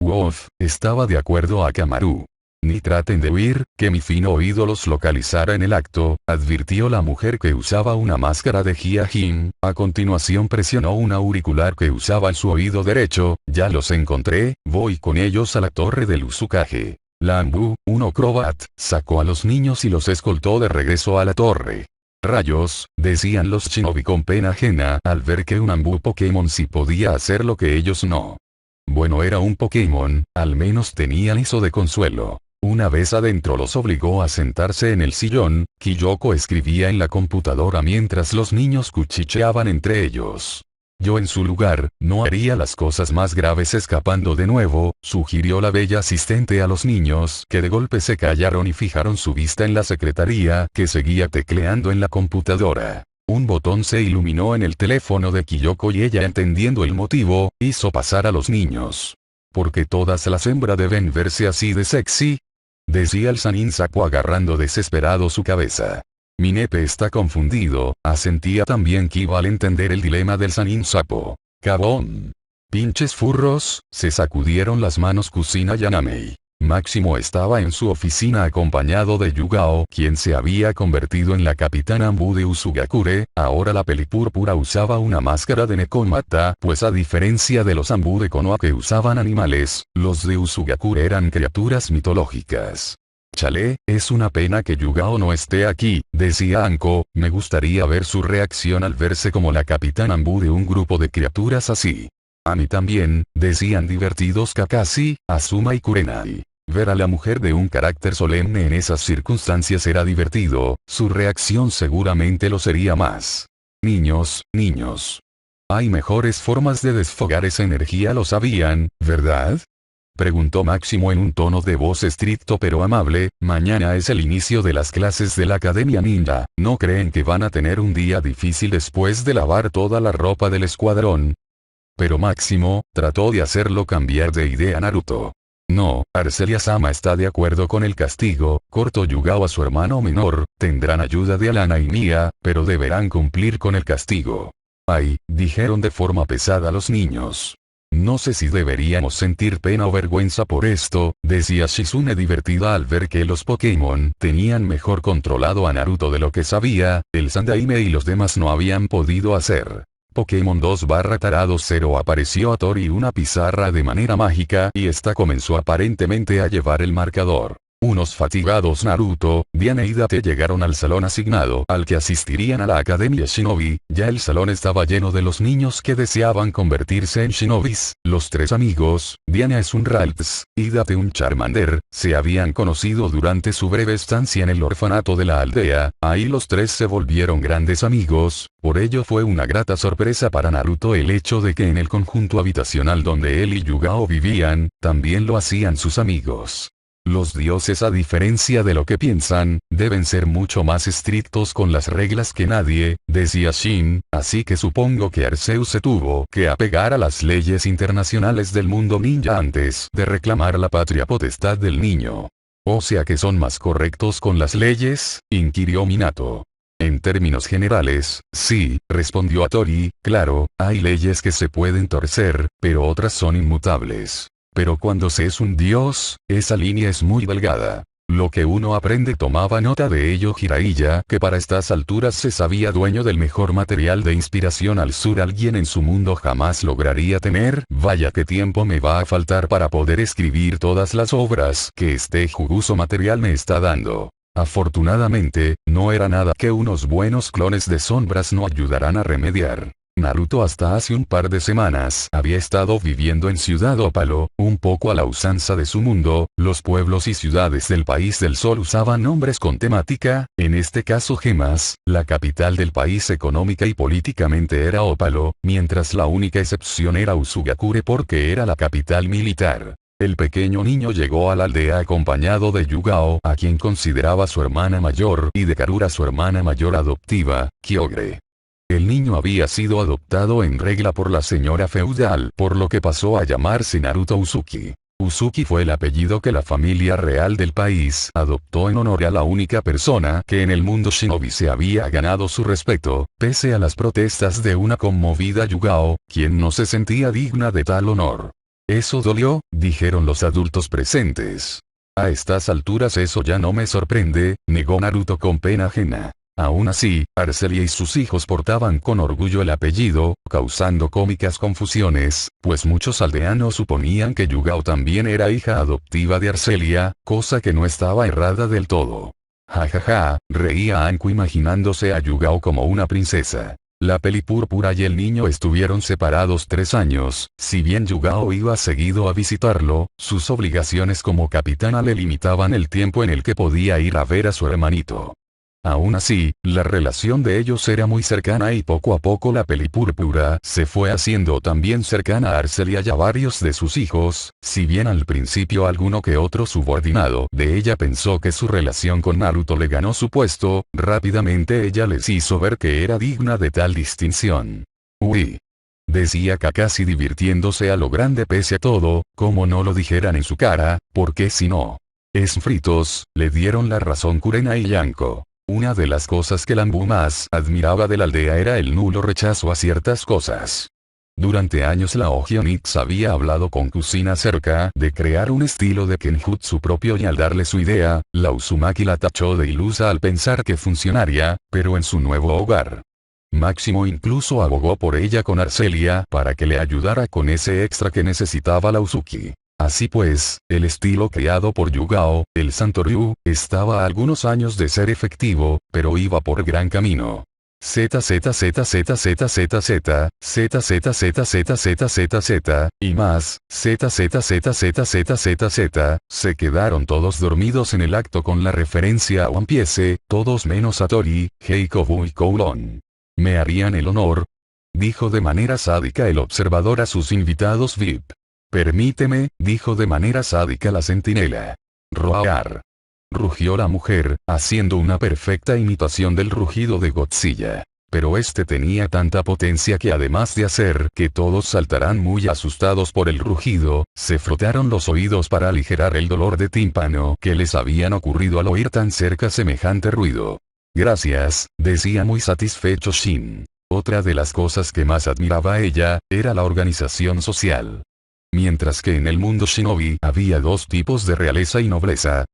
Wolf, estaba de acuerdo a Kamaru. Ni traten de huir, que mi fino oído los localizara en el acto, advirtió la mujer que usaba una máscara de Hyajin, a continuación presionó un auricular que usaba en su oído derecho, ya los encontré, voy con ellos a la torre del Uzukage. La Anbu, un acrobat, sacó a los niños y los escoltó de regreso a la torre. Rayos, decían los shinobi con pena ajena al ver que un Anbu Pokémon sí podía hacer lo que ellos no. Bueno, era un Pokémon, al menos tenían eso de consuelo. Una vez adentro los obligó a sentarse en el sillón, Kyoko escribía en la computadora mientras los niños cuchicheaban entre ellos. Yo en su lugar, no haría las cosas más graves escapando de nuevo, sugirió la bella asistente a los niños que de golpe se callaron y fijaron su vista en la secretaría que seguía tecleando en la computadora. Un botón se iluminó en el teléfono de Kyoko y ella entendiendo el motivo, hizo pasar a los niños. ¿Por qué todas las hembras deben verse así de sexy? Decía el Sanin Sapo agarrando desesperado su cabeza. Mi nepe está confundido, asentía también Kiba al entender el dilema del Sanin Sapo. ¡Cabón! Pinches furros, se sacudieron las manos Kusina y Anamei. Máximo estaba en su oficina acompañado de Yugao, quien se había convertido en la capitana Anbu de Uzugakure. Ahora la pelipúrpura usaba una máscara de Nekomata, pues a diferencia de los Anbu de Konoha que usaban animales, los de Uzugakure eran criaturas mitológicas. Chale, es una pena que Yugao no esté aquí, decía Anko, me gustaría ver su reacción al verse como la capitana Anbu de un grupo de criaturas así. A mí también, decían divertidos Kakashi, Azuma y Kurenai. Ver a la mujer de un carácter solemne en esas circunstancias era divertido, su reacción seguramente lo sería más. Niños. Hay mejores formas de desfogar esa energía, lo sabían, ¿verdad? Preguntó Máximo en un tono de voz estricto pero amable. Mañana es el inicio de las clases de la Academia Ninja, ¿no creen que van a tener un día difícil después de lavar toda la ropa del escuadrón? Pero Máximo, trató de hacerlo cambiar de idea Naruto. No, Arcelia-sama está de acuerdo con el castigo, cortó Yugao a su hermano menor, tendrán ayuda de Alana y Mia, pero deberán cumplir con el castigo. Ay, dijeron de forma pesada los niños. No sé si deberíamos sentir pena o vergüenza por esto, decía Shizune divertida al ver que los Pokémon tenían mejor controlado a Naruto de lo que sabía, el Sandaime y los demás no habían podido hacer. Pokémon 2/Tarado0 apareció a Tori una pizarra de manera mágica y esta comenzó aparentemente a llevar el marcador. Unos fatigados Naruto, Diana y Date llegaron al salón asignado al que asistirían a la Academia Shinobi, ya el salón estaba lleno de los niños que deseaban convertirse en shinobis, los tres amigos, Diana es un Ralts, y Date un Charmander, se habían conocido durante su breve estancia en el orfanato de la aldea, ahí los tres se volvieron grandes amigos, por ello fue una grata sorpresa para Naruto el hecho de que en el conjunto habitacional donde él y Yugao vivían, también lo hacían sus amigos. Los dioses, a diferencia de lo que piensan, deben ser mucho más estrictos con las reglas que nadie, decía Shin, así que supongo que Arceus se tuvo que apegar a las leyes internacionales del mundo ninja antes de reclamar la patria potestad del niño. O sea que son más correctos con las leyes, inquirió Minato. En términos generales, sí, respondió Hattori, claro, hay leyes que se pueden torcer, pero otras son inmutables. Pero cuando se es un dios, esa línea es muy delgada. Lo que uno aprende, tomaba nota de ello Jiraiya, que para estas alturas se sabía dueño del mejor material de inspiración al sur. Alguien en su mundo jamás lograría tener. Vaya que tiempo me va a faltar para poder escribir todas las obras que este jugoso material me está dando. Afortunadamente, no era nada que unos buenos clones de sombras no ayudarán a remediar. Naruto hasta hace un par de semanas había estado viviendo en Ciudad Ópalo, un poco a la usanza de su mundo. Los pueblos y ciudades del país del sol usaban nombres con temática, en este caso gemas. La capital del país económica y políticamente era Ópalo, mientras la única excepción era Uzugakure porque era la capital militar. El pequeño niño llegó a la aldea acompañado de Yugao, a quien consideraba su hermana mayor, y de Karura, su hermana mayor adoptiva, Kyogre. El niño había sido adoptado en regla por la señora feudal, por lo que pasó a llamarse Naruto Uzuki. Uzuki fue el apellido que la familia real del país adoptó en honor a la única persona que en el mundo shinobi se había ganado su respeto, pese a las protestas de una conmovida Yugao, quien no se sentía digna de tal honor. Eso dolió, dijeron los adultos presentes. A estas alturas eso ya no me sorprende, negó Naruto con pena ajena. Aún así, Arcelia y sus hijos portaban con orgullo el apellido, causando cómicas confusiones, pues muchos aldeanos suponían que Yugao también era hija adoptiva de Arcelia, cosa que no estaba errada del todo. Jajaja, reía Anko imaginándose a Yugao como una princesa. La pelipúrpura y el niño estuvieron separados 3 años, si bien Yugao iba seguido a visitarlo, sus obligaciones como capitana le limitaban el tiempo en el que podía ir a ver a su hermanito. Aún así, la relación de ellos era muy cercana y poco a poco la pelipúrpura se fue haciendo también cercana a Arcelia y a varios de sus hijos, si bien al principio alguno que otro subordinado de ella pensó que su relación con Naruto le ganó su puesto, rápidamente ella les hizo ver que era digna de tal distinción. Uy, decía Kakashi divirtiéndose a lo grande pese a todo, como no lo dijeran en su cara, porque si no. Es fritos, le dieron la razón Kurena y Yanko. Una de las cosas que Lambu más admiraba de la aldea era el nulo rechazo a ciertas cosas. Durante años la Ogionix había hablado con Kusina acerca de crear un estilo de Kenjutsu propio y al darle su idea, la Uzumaki la tachó de ilusa al pensar que funcionaría, pero en su nuevo hogar. Máximo incluso abogó por ella con Arcelia para que le ayudara con ese extra que necesitaba la Uzuki. Así pues, el estilo creado por Yugao, el Santoryu, estaba a algunos años de ser efectivo, pero iba por gran camino. Y más, se quedaron todos dormidos en el acto con la referencia a One Piece, todos menos Hattori, Heikobu y Kouron. ¿Me harían el honor?, dijo de manera sádica el observador a sus invitados VIP. Permíteme, dijo de manera sádica la centinela. Roar. Rugió la mujer, haciendo una perfecta imitación del rugido de Godzilla. pero este tenía tanta potencia que además de hacer que todos saltaran muy asustados por el rugido, se frotaron los oídos para aligerar el dolor de tímpano que les habían ocurrido al oír tan cerca semejante ruido. Gracias, decía muy satisfecho Shin. Otra de las cosas que más admiraba a ella, era la organización social. Mientras que en el mundo shinobi había dos tipos de realeza y nobleza,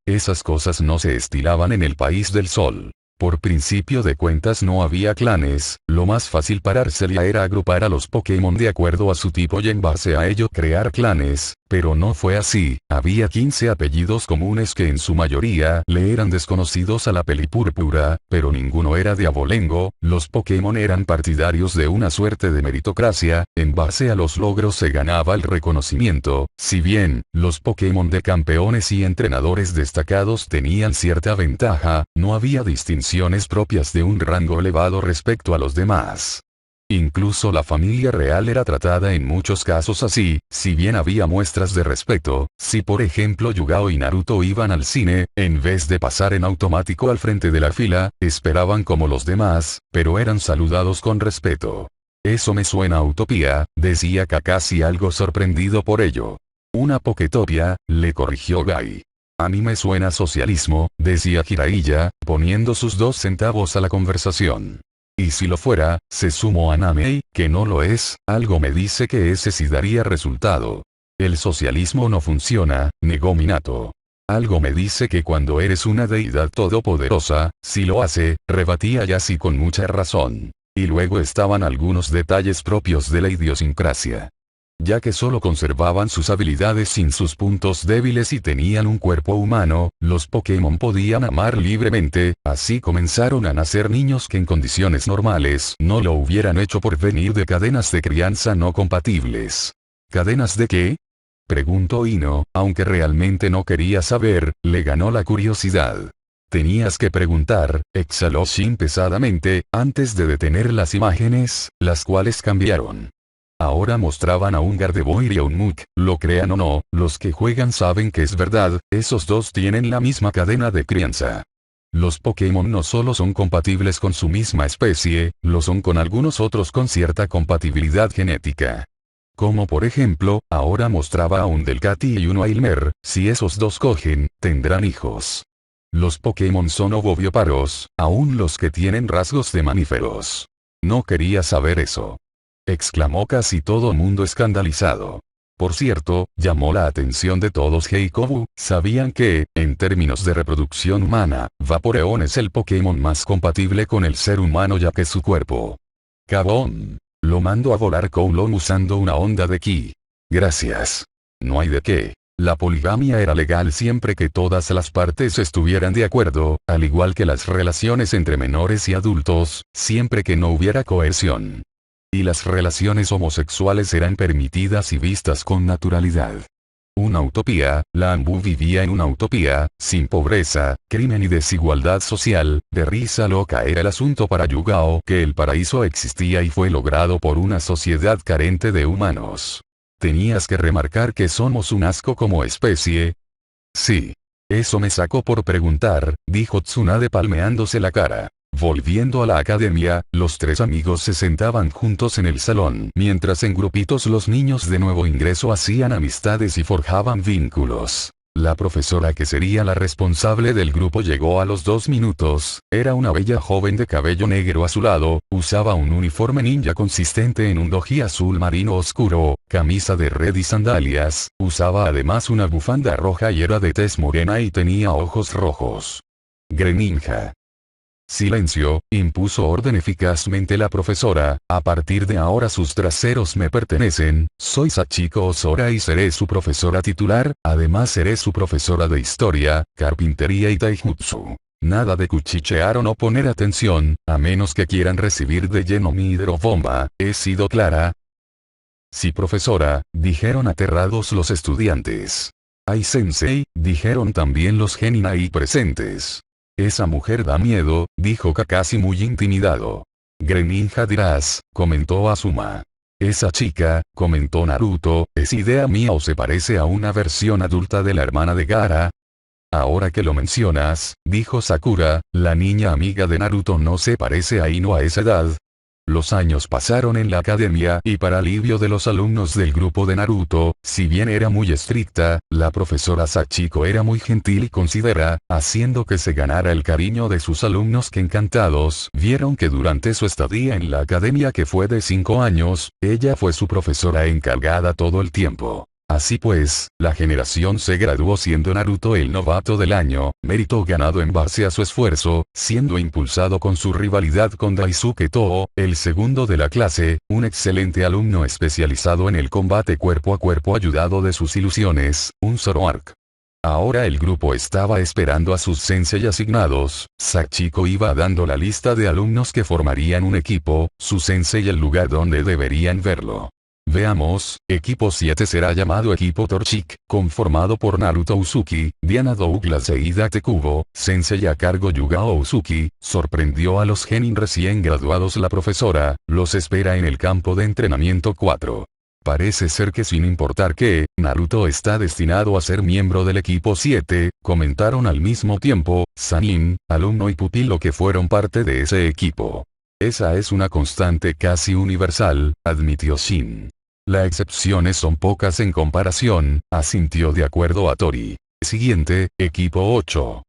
esas cosas no se estilaban en el país del sol. Por principio de cuentas no había clanes, lo más fácil para Arcelia era agrupar a los Pokémon de acuerdo a su tipo y en base a ello crear clanes, pero no fue así, había 15 apellidos comunes que en su mayoría le eran desconocidos a la Pelipúrpura, pero ninguno era de abolengo, los Pokémon eran partidarios de una suerte de meritocracia, en base a los logros se ganaba el reconocimiento, si bien, los Pokémon de campeones y entrenadores destacados tenían cierta ventaja, no había distinción propias de un rango elevado respecto a los demás. Incluso la familia real era tratada en muchos casos así, si bien había muestras de respeto, si por ejemplo Yugao y Naruto iban al cine, en vez de pasar en automático al frente de la fila, esperaban como los demás, pero eran saludados con respeto. Eso me suena a utopía, decía Kakashi algo sorprendido por ello. Una Poketopia, le corrigió Gai. A mí me suena socialismo, decía Jiraiya, poniendo sus 2 centavos a la conversación. Y si lo fuera, se sumó a Namei, que no lo es, algo me dice que ese sí daría resultado. El socialismo no funciona, negó Minato. Algo me dice que cuando eres una deidad todopoderosa, sí lo hace, rebatía Yashi con mucha razón. Y luego estaban algunos detalles propios de la idiosincrasia. Ya que solo conservaban sus habilidades sin sus puntos débiles y tenían un cuerpo humano, los Pokémon podían amar libremente, así comenzaron a nacer niños que en condiciones normales no lo hubieran hecho por venir de cadenas de crianza no compatibles. ¿Cadenas de qué?, preguntó Ino, aunque realmente no quería saber, le ganó la curiosidad. Tenías que preguntar, exhaló Shin pesadamente, antes de detener las imágenes, las cuales cambiaron. Ahora mostraban a un Gardevoir y a un Muk, lo crean o no, los que juegan saben que es verdad, esos dos tienen la misma cadena de crianza. Los Pokémon no solo son compatibles con su misma especie, lo son con algunos otros con cierta compatibilidad genética. Como por ejemplo, ahora mostraba a un Delcatty y uno a Ilmer, si esos dos cogen, tendrán hijos. Los Pokémon son ovovivíparos, aún los que tienen rasgos de mamíferos. No quería saber eso. Exclamó casi todo mundo escandalizado. Por cierto, llamó la atención de todos Heikobu, sabían que, en términos de reproducción humana, Vaporeon es el Pokémon más compatible con el ser humano ya que su cuerpo. Cabón. Lo mando a volar Kowloon usando una onda de ki. Gracias. No hay de qué. La poligamia era legal siempre que todas las partes estuvieran de acuerdo, al igual que las relaciones entre menores y adultos, siempre que no hubiera coerción. Y las relaciones homosexuales eran permitidas y vistas con naturalidad. Una utopía, la Anbu vivía en una utopía, sin pobreza, crimen y desigualdad social, de risa loca era el asunto para Yugao que el paraíso existía y fue logrado por una sociedad carente de humanos. ¿Tenías que remarcar que somos un asco como especie? Sí. Eso me sacó por preguntar, dijo Tsunade palmeándose la cara. Volviendo a la academia, los 3 amigos se sentaban juntos en el salón, mientras en grupitos los niños de nuevo ingreso hacían amistades y forjaban vínculos. La profesora que sería la responsable del grupo llegó a los 2 minutos, era una bella joven de cabello negro azulado, usaba un uniforme ninja consistente en un doji azul marino oscuro, camisa de red y sandalias, usaba además una bufanda roja y era de tez morena y tenía ojos rojos. Greninja. Silencio, impuso orden eficazmente la profesora, a partir de ahora sus traseros me pertenecen, soy Sachiko Ozora y seré su profesora titular, además seré su profesora de historia, carpintería y taijutsu. Nada de cuchichear o no poner atención, a menos que quieran recibir de lleno mi hidrobomba, ¿he sido clara? Sí profesora, dijeron aterrados los estudiantes. Ai sensei, dijeron también los genin ahí presentes. Esa mujer da miedo, dijo Kakashi muy intimidado. Greninja dirás, comentó Asuma. Esa chica, comentó Naruto, ¿es idea mía o se parece a una versión adulta de la hermana de Gaara? Ahora que lo mencionas, dijo Sakura, la niña amiga de Naruto no se parece a Ino a esa edad. Los años pasaron en la academia y para alivio de los alumnos del grupo de Naruto, si bien era muy estricta, la profesora Sachiko era muy gentil y considera, haciendo que se ganara el cariño de sus alumnos que encantados vieron que durante su estadía en la academia que fue de 5 años, ella fue su profesora encargada todo el tiempo. Así pues, la generación se graduó siendo Naruto el novato del año, mérito ganado en base a su esfuerzo, siendo impulsado con su rivalidad con Daisuke Toho, el segundo de la clase, un excelente alumno especializado en el combate cuerpo a cuerpo ayudado de sus ilusiones, un Zoroark. Ahora el grupo estaba esperando a sus sensei asignados, Sachiko iba dando la lista de alumnos que formarían un equipo, su sensei el lugar donde deberían verlo. Veamos, equipo 7 será llamado equipo Torchic, conformado por Naruto Uzumaki, Diana Douglas e Hidato Kubo, sensei a cargo Yugao Uzumaki, sorprendió a los genin recién graduados la profesora, los espera en el campo de entrenamiento 4. Parece ser que sin importar que, Naruto está destinado a ser miembro del equipo 7, comentaron al mismo tiempo, Sanin, alumno y pupilo que fueron parte de ese equipo. Esa es una constante casi universal, admitió Shin. Las excepciones son pocas en comparación, asintió de acuerdo a Tori. Siguiente, equipo 8.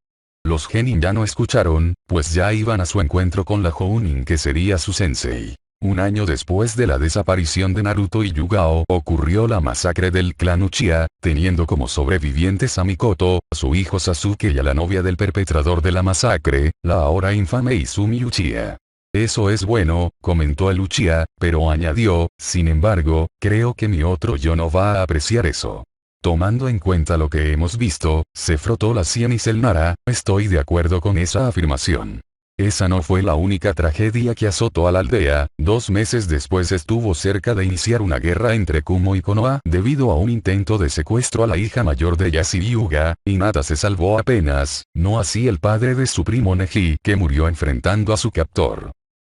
Los genin ya no escucharon, pues ya iban a su encuentro con la Jounin que sería su sensei. Un año después de la desaparición de Naruto y Yugao ocurrió la masacre del clan Uchiha, teniendo como sobrevivientes a Mikoto, a su hijo Sasuke y a la novia del perpetrador de la masacre, la ahora infame Izumi Uchiha. Eso es bueno, comentó el Uchiha, pero añadió, sin embargo, creo que mi otro yo no va a apreciar eso. Tomando en cuenta lo que hemos visto, se frotó la sien y Nara, estoy de acuerdo con esa afirmación. Esa no fue la única tragedia que azotó a la aldea, 2 meses después estuvo cerca de iniciar una guerra entre Kumo y Konoha debido a un intento de secuestro a la hija mayor de Yasuhiro, y Hinata se salvó apenas, no así el padre de su primo Neji que murió enfrentando a su captor.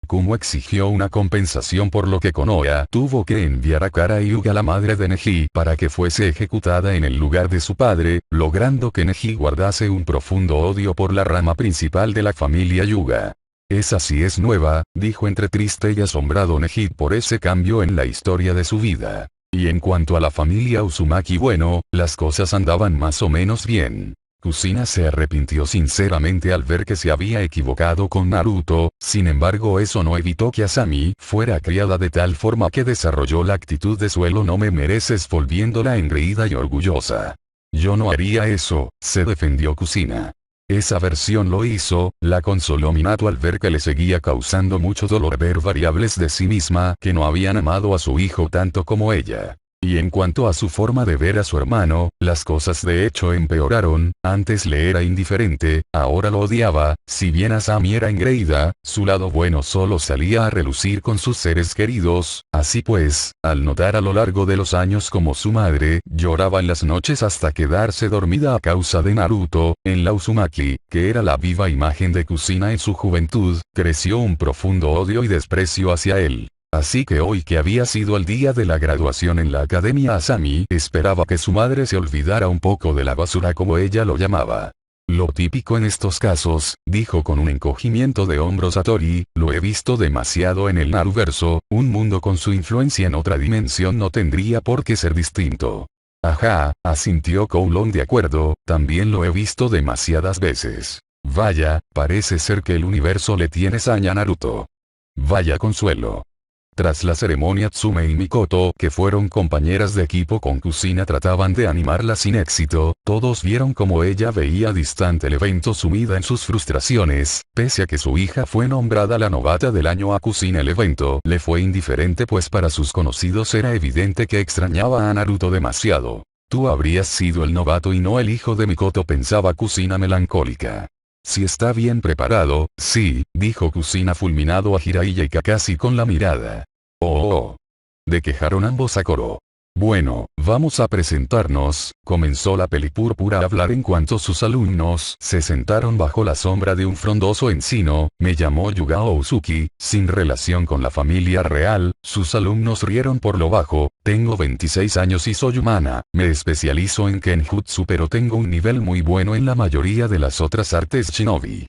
Kumo exigió una compensación por lo que Konoha tuvo que enviar a Kara Hyuga la madre de Neji para que fuese ejecutada en el lugar de su padre, logrando que Neji guardase un profundo odio por la rama principal de la familia Hyuga. Esa sí es nueva, dijo entre triste y asombrado Neji por ese cambio en la historia de su vida. Y en cuanto a la familia Uzumaki bueno, las cosas andaban más o menos bien. Kusina se arrepintió sinceramente al ver que se había equivocado con Naruto, sin embargo eso no evitó que Asami fuera criada de tal forma que desarrolló la actitud de suelo no me mereces volviéndola engreída y orgullosa. Yo no haría eso, se defendió Kusina. Esa versión lo hizo, la consoló Minato al ver que le seguía causando mucho dolor ver variables de sí misma que no habían amado a su hijo tanto como ella. Y en cuanto a su forma de ver a su hermano, las cosas de hecho empeoraron, antes le era indiferente, ahora lo odiaba, si bien Asami era engreída, su lado bueno solo salía a relucir con sus seres queridos, así pues, al notar a lo largo de los años como su madre lloraba en las noches hasta quedarse dormida a causa de Naruto, en la Uzumaki, que era la viva imagen de Kusina en su juventud, creció un profundo odio y desprecio hacia él. Así que hoy que había sido el día de la graduación en la academia Asami esperaba que su madre se olvidara un poco de la basura como ella lo llamaba. Lo típico en estos casos, dijo con un encogimiento de hombros a Tori, lo he visto demasiado en el Naruverso, un mundo con su influencia en otra dimensión no tendría por qué ser distinto. Ajá, asintió Kowloon de acuerdo, también lo he visto demasiadas veces. Vaya, parece ser que el universo le tiene saña a Naruto. Vaya consuelo. Tras la ceremonia Tsume y Mikoto que fueron compañeras de equipo con Kusina trataban de animarla sin éxito, todos vieron como ella veía distante el evento sumida en sus frustraciones, pese a que su hija fue nombrada la novata del año a Kusina el evento le fue indiferente pues para sus conocidos era evidente que extrañaba a Naruto demasiado. Tú habrías sido el novato y no el hijo de Mikoto pensaba Kusina melancólica. Si está bien preparado, sí, dijo Kusina fulminado a Jiraiya y Kakashi con la mirada. Oh. De quejaron ambos a coro. Bueno, vamos a presentarnos, comenzó la pelipúrpura a hablar en cuanto sus alumnos se sentaron bajo la sombra de un frondoso encino. Me llamó Yugao Uzuki, sin relación con la familia real. Sus alumnos rieron por lo bajo. Tengo 26 años y soy humana, me especializo en Kenjutsu pero tengo un nivel muy bueno en la mayoría de las otras artes shinobi.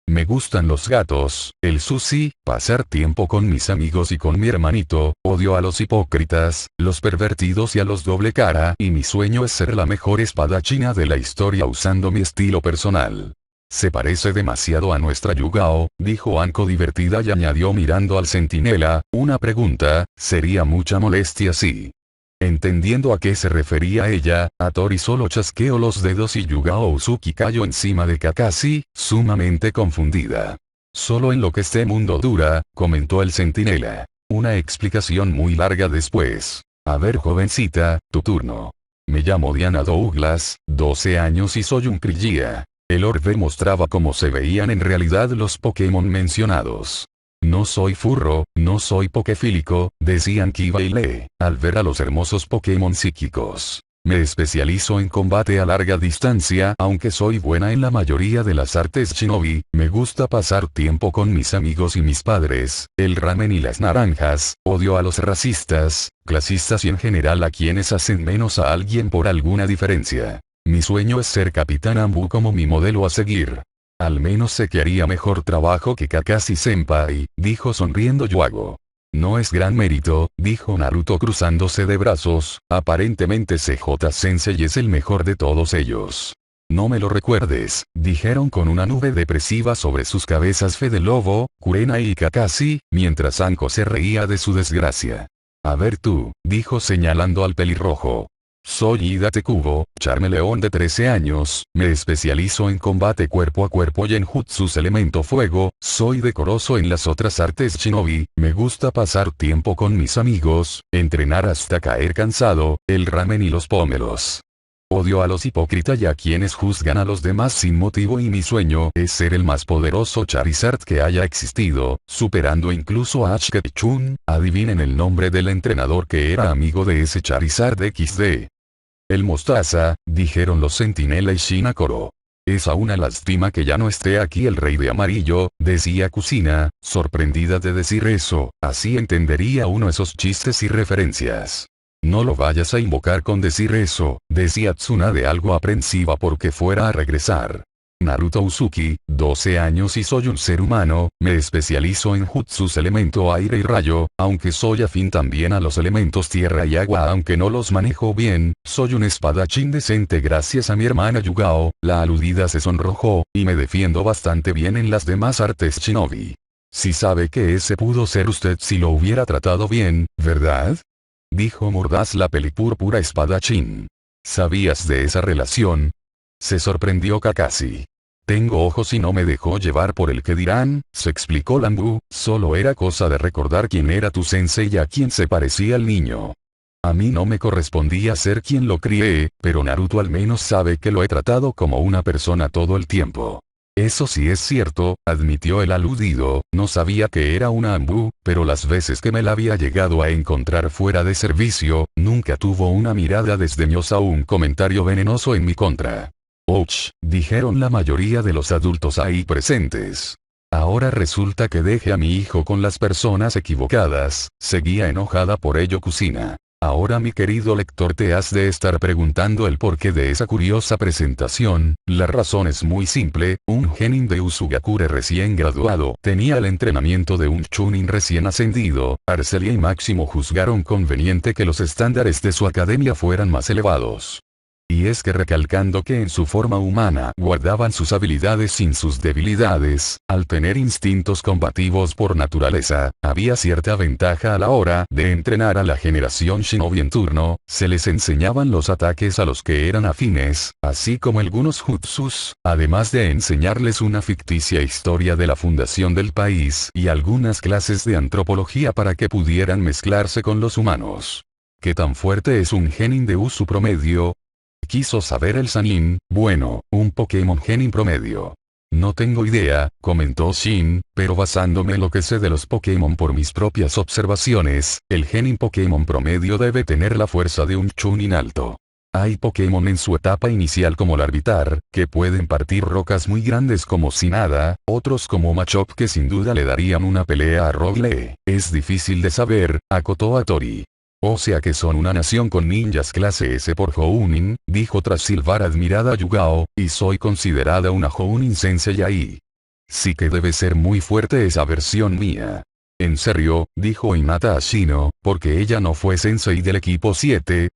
Me gustan los gatos, el sushi, pasar tiempo con mis amigos y con mi hermanito, odio a los hipócritas, los pervertidos y a los doble cara y mi sueño es ser la mejor espadachina de la historia usando mi estilo personal. Se parece demasiado a nuestra Yugao, dijo Anko divertida y añadió mirando al centinela, una pregunta, sería mucha molestia si... Entendiendo a qué se refería ella, Hattori solo chasqueó los dedos y Yugao Uzuki cayó encima de Kakashi, sumamente confundida. Solo en lo que este mundo dura, comentó el centinela. Una explicación muy larga después. A ver jovencita, tu turno. Me llamo Diana Douglas, 12 años y soy un Krillía. El orbe mostraba cómo se veían en realidad los Pokémon mencionados. No soy furro, no soy pokefílico, decían Kiba y Lee, al ver a los hermosos Pokémon psíquicos. Me especializo en combate a larga distancia, aunque soy buena en la mayoría de las artes shinobi, me gusta pasar tiempo con mis amigos y mis padres, el ramen y las naranjas, odio a los racistas, clasistas y en general a quienes hacen menos a alguien por alguna diferencia. Mi sueño es ser Capitán Ambu como mi modelo a seguir. Al menos sé que haría mejor trabajo que Kakashi-senpai, dijo sonriendo Yuago. No es gran mérito, dijo Naruto cruzándose de brazos, aparentemente CJ-sensei es el mejor de todos ellos. No me lo recuerdes, dijeron con una nube depresiva sobre sus cabezas Fede Lobo, Kurenai y Kakashi, mientras Anko se reía de su desgracia. A ver tú, dijo señalando al pelirrojo. Soy Ida Tekubo, Charmeleón de 13 años, me especializo en combate cuerpo a cuerpo y en jutsus elemento fuego, soy decoroso en las otras artes shinobi, me gusta pasar tiempo con mis amigos, entrenar hasta caer cansado, el ramen y los pómelos. Odio a los hipócritas y a quienes juzgan a los demás sin motivo y mi sueño es ser el más poderoso Charizard que haya existido, superando incluso a Ash Ketchum. Adivinen el nombre del entrenador que era amigo de ese Charizard XD. El Mostaza, dijeron los Centinela y Shinakoro. Es a una lástima que ya no esté aquí el rey de amarillo, decía Kusina, sorprendida de decir eso, así entendería uno esos chistes y referencias. No lo vayas a invocar con decir eso, decía Tsunade algo aprensiva porque fuera a regresar. Naruto Uzuki, 12 años y soy un ser humano, me especializo en jutsus elemento aire y rayo, aunque soy afín también a los elementos tierra y agua aunque no los manejo bien, soy un espadachín decente gracias a mi hermana Yugao, la aludida se sonrojó, y me defiendo bastante bien en las demás artes shinobi. Si sabe que ese pudo ser usted si lo hubiera tratado bien, ¿verdad? Dijo mordaz la pelipúrpura espadachín. ¿Sabías de esa relación? Se sorprendió Kakashi. Tengo ojos y no me dejó llevar por el que dirán, se explicó Lambu, solo era cosa de recordar quién era tu sensei y a quién se parecía el niño. A mí no me correspondía ser quien lo crié, pero Naruto al menos sabe que lo he tratado como una persona todo el tiempo. Eso sí es cierto, admitió el aludido, no sabía que era una Ambu, pero las veces que me la había llegado a encontrar fuera de servicio, nunca tuvo una mirada desdeñosa o un comentario venenoso en mi contra. Ouch, dijeron la mayoría de los adultos ahí presentes. Ahora resulta que dejé a mi hijo con las personas equivocadas, seguía enojada por ello Kusina. Ahora mi querido lector te has de estar preguntando el porqué de esa curiosa presentación, la razón es muy simple, un genin de Uzugakure recién graduado tenía el entrenamiento de un chunin recién ascendido, Arcelia y Máximo juzgaron conveniente que los estándares de su academia fueran más elevados. Y es que recalcando que en su forma humana guardaban sus habilidades sin sus debilidades, al tener instintos combativos por naturaleza, había cierta ventaja a la hora de entrenar a la generación shinobi en turno, se les enseñaban los ataques a los que eran afines, así como algunos jutsus, además de enseñarles una ficticia historia de la fundación del país y algunas clases de antropología para que pudieran mezclarse con los humanos. ¿Qué tan fuerte es un genin de uso promedio? Quiso saber el Sanin, bueno, un Pokémon genin promedio. No tengo idea, comentó Shin, pero basándome en lo que sé de los Pokémon por mis propias observaciones, el Genin Pokémon promedio debe tener la fuerza de un Chunin alto. Hay Pokémon en su etapa inicial como Larvitar, que pueden partir rocas muy grandes como si nada, otros como Machop que sin duda le darían una pelea a Rogue. Es difícil de saber, acotó a Tori. O sea que son una nación con ninjas clase S por Jounin, dijo tras silbar admirada Yugao, y soy considerada una Jounin Sensei ahí. Sí que debe ser muy fuerte esa versión mía. En serio, dijo Hinata a Shino, porque ella no fue Sensei del equipo 7.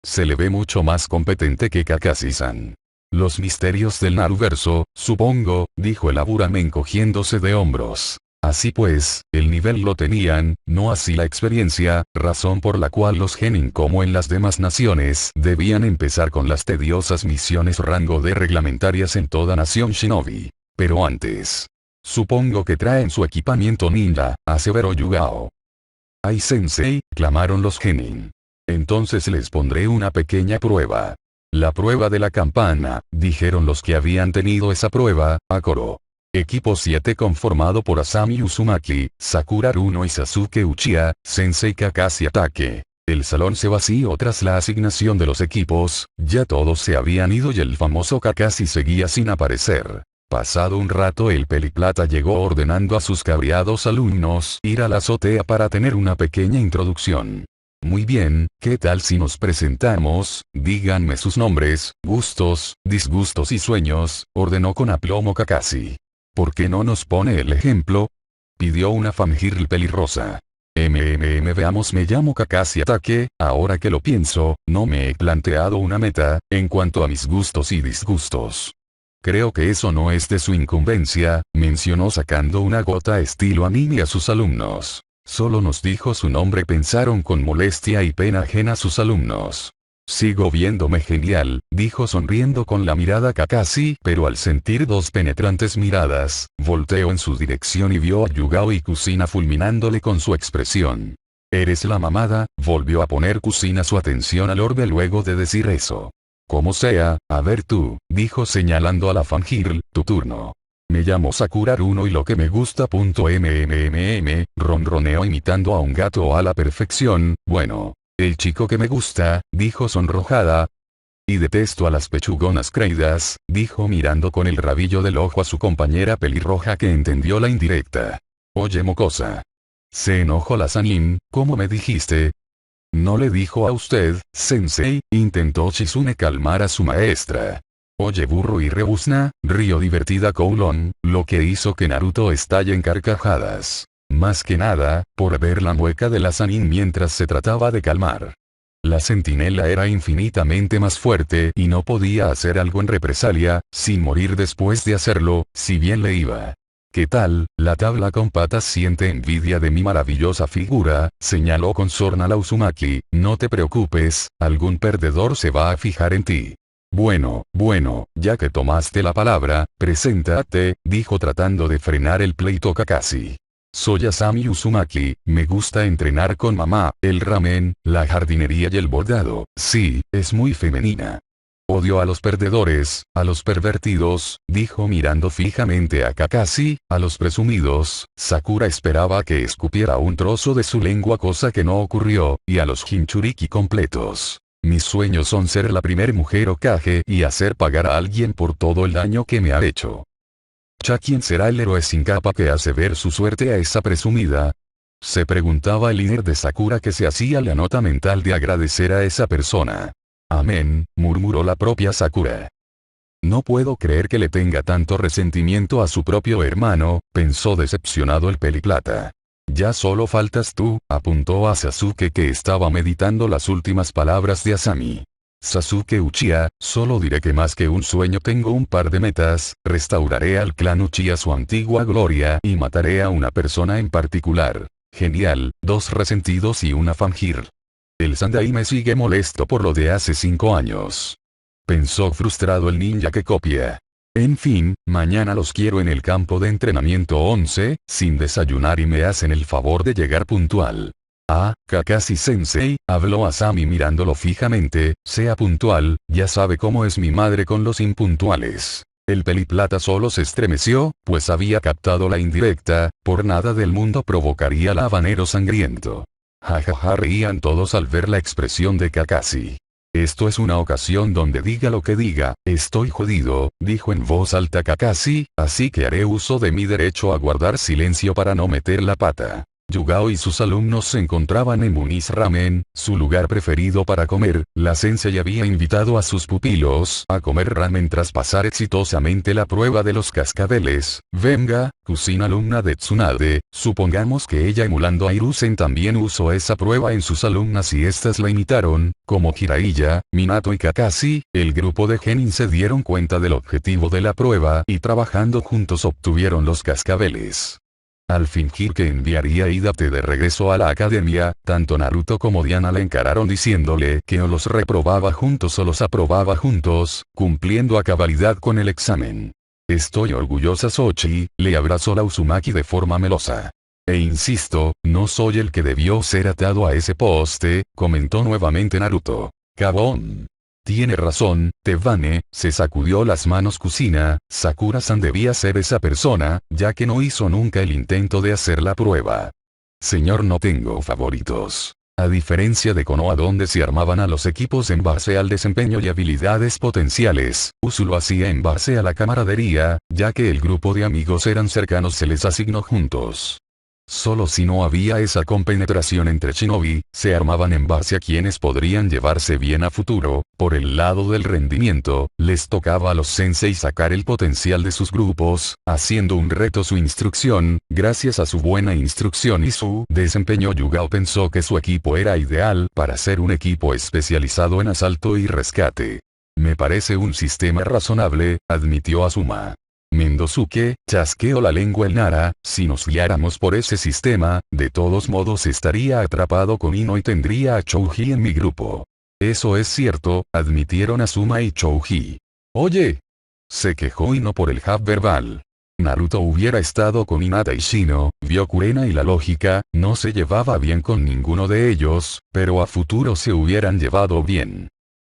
Se le ve mucho más competente que Kakashi-san. Los misterios del Naruverso, supongo, dijo el Aburame encogiéndose de hombros. Así pues, el nivel lo tenían, no así la experiencia, razón por la cual los Genin como en las demás naciones debían empezar con las tediosas misiones rango de reglamentarias en toda nación shinobi. Pero antes. Supongo que traen su equipamiento ninja, aseveró Yugao. ¡Ay sensei!, clamaron los Genin. Entonces les pondré una pequeña prueba. La prueba de la campana, dijeron los que habían tenido esa prueba, a coro. Equipo 7 conformado por Asami Uzumaki, Sakura Haruno y Sasuke Uchiha, Sensei Kakashi Ataque. El salón se vació tras la asignación de los equipos, ya todos se habían ido y el famoso Kakashi seguía sin aparecer. Pasado un rato el Peliplata llegó ordenando a sus cabreados alumnos ir a la azotea para tener una pequeña introducción. Muy bien, ¿qué tal si nos presentamos? Díganme sus nombres, gustos, disgustos y sueños, ordenó con aplomo Kakashi. ¿Por qué no nos pone el ejemplo?, pidió una fangirl pelirrosa. Veamos, me llamo Kakashi Ataque, ahora que lo pienso, no me he planteado una meta, en cuanto a mis gustos y disgustos. Creo que eso no es de su incumbencia, mencionó sacando una gota estilo anime a sus alumnos. Solo nos dijo su nombre, pensaron con molestia y pena ajena sus alumnos. Sigo viéndome genial, dijo sonriendo con la mirada Kakashi, pero al sentir dos penetrantes miradas, volteó en su dirección y vio a Yugao y Kusina fulminándole con su expresión. ¿Eres la mamada?, volvió a poner Kusina su atención al orbe luego de decir eso. Como sea, a ver tú, dijo señalando a la fangirl, tu turno. Me llamo Sakura Haruno y lo que me gusta. Ronroneó imitando a un gato a la perfección. Bueno, el chico que me gusta, dijo sonrojada. Y detesto a las pechugonas creídas, dijo mirando con el rabillo del ojo a su compañera pelirroja que entendió la indirecta. Oye mocosa. Se enojó la Sanin, ¿cómo me dijiste? No le dijo a usted, sensei, intentó Shizune calmar a su maestra. Oye burro y rebuzna, rió divertida Kowloon, lo que hizo que Naruto estalle en carcajadas. Más que nada, por ver la mueca de la Sanin mientras se trataba de calmar. La centinela era infinitamente más fuerte y no podía hacer algo en represalia, sin morir después de hacerlo, si bien le iba. ¿Qué tal? La tabla con patas siente envidia de mi maravillosa figura, señaló con sorna la Uzumaki, no te preocupes, algún perdedor se va a fijar en ti. Bueno, ya que tomaste la palabra, preséntate, dijo tratando de frenar el pleito Kakashi. Soy Asami Uzumaki, me gusta entrenar con mamá, el ramen, la jardinería y el bordado, sí, es muy femenina. Odio a los perdedores, a los pervertidos, dijo mirando fijamente a Kakashi, a los presumidos. Sakura esperaba que escupiera un trozo de su lengua, cosa que no ocurrió, y a los Jinchuriki completos. Mis sueños son ser la primer mujer Hokage y hacer pagar a alguien por todo el daño que me ha hecho. ¿Quién será el héroe sin capa que hace ver su suerte a esa presumida? Se preguntaba el líder de Sakura, que se hacía la nota mental de agradecer a esa persona. Amén, murmuró la propia Sakura. No puedo creer que le tenga tanto resentimiento a su propio hermano, pensó decepcionado el Peliplata. Ya solo faltas tú, apuntó a Sasuke, que estaba meditando las últimas palabras de Asami. Sasuke Uchiha, solo diré que más que un sueño tengo un par de metas, restauraré al clan Uchiha su antigua gloria y mataré a una persona en particular. Genial, 2 resentidos y una fangirl. El Sandai me sigue molesto por lo de hace 5 años. Pensó frustrado el ninja que copia. En fin, mañana los quiero en el campo de entrenamiento 11, sin desayunar y me hacen el favor de llegar puntual. Ah, Kakashi-sensei, habló Asami mirándolo fijamente, sea puntual, ya sabe cómo es mi madre con los impuntuales. El peliplata solo se estremeció, pues había captado la indirecta, por nada del mundo provocaría el habanero sangriento. Jajaja, reían todos al ver la expresión de Kakashi. Esto es una ocasión donde diga lo que diga, estoy jodido, dijo en voz alta Kakashi, así que haré uso de mi derecho a guardar silencio para no meter la pata. Yugao y sus alumnos se encontraban en Muniz Ramen, su lugar preferido para comer. La sensei había invitado a sus pupilos a comer ramen tras pasar exitosamente la prueba de los cascabeles. Venga, cocina alumna de Tsunade, supongamos que ella emulando a Hiruzen también usó esa prueba en sus alumnas y estas la imitaron, como Jiraiya, Minato y Kakashi. El grupo de Genin se dieron cuenta del objetivo de la prueba y trabajando juntos obtuvieron los cascabeles. Al fingir que enviaría a Hidate de regreso a la academia, tanto Naruto como Diana le encararon diciéndole que o los reprobaba juntos o los aprobaba juntos, cumpliendo a cabalidad con el examen. Estoy orgullosa Sochi, le abrazó la Uzumaki de forma melosa. E insisto, no soy el que debió ser atado a ese poste, comentó nuevamente Naruto. Cabón. Tiene razón, Tebane, se sacudió las manos Kusina, Sakura-san debía ser esa persona, ya que no hizo nunca el intento de hacer la prueba. Señor, no tengo favoritos. A diferencia de Konoha donde se armaban a los equipos en base al desempeño y habilidades potenciales, Usu lo hacía en base a la camaradería, ya que el grupo de amigos eran cercanos se les asignó juntos. Solo si no había esa compenetración entre shinobi, se armaban en base a quienes podrían llevarse bien a futuro. Por el lado del rendimiento, les tocaba a los sensei sacar el potencial de sus grupos, haciendo un reto su instrucción. Gracias a su buena instrucción y su desempeño, Yugao pensó que su equipo era ideal para ser un equipo especializado en asalto y rescate. Me parece un sistema razonable, admitió Asuma. Mendosuke, chasqueó la lengua el Nara, si nos guiáramos por ese sistema, de todos modos estaría atrapado con Ino y tendría a Chouji en mi grupo. Eso es cierto, admitieron Asuma y Chouji. Oye. Se quejó Ino por el hub verbal. Naruto hubiera estado con Hinata y Shino, vio Kurena y la lógica, no se llevaba bien con ninguno de ellos, pero a futuro se hubieran llevado bien.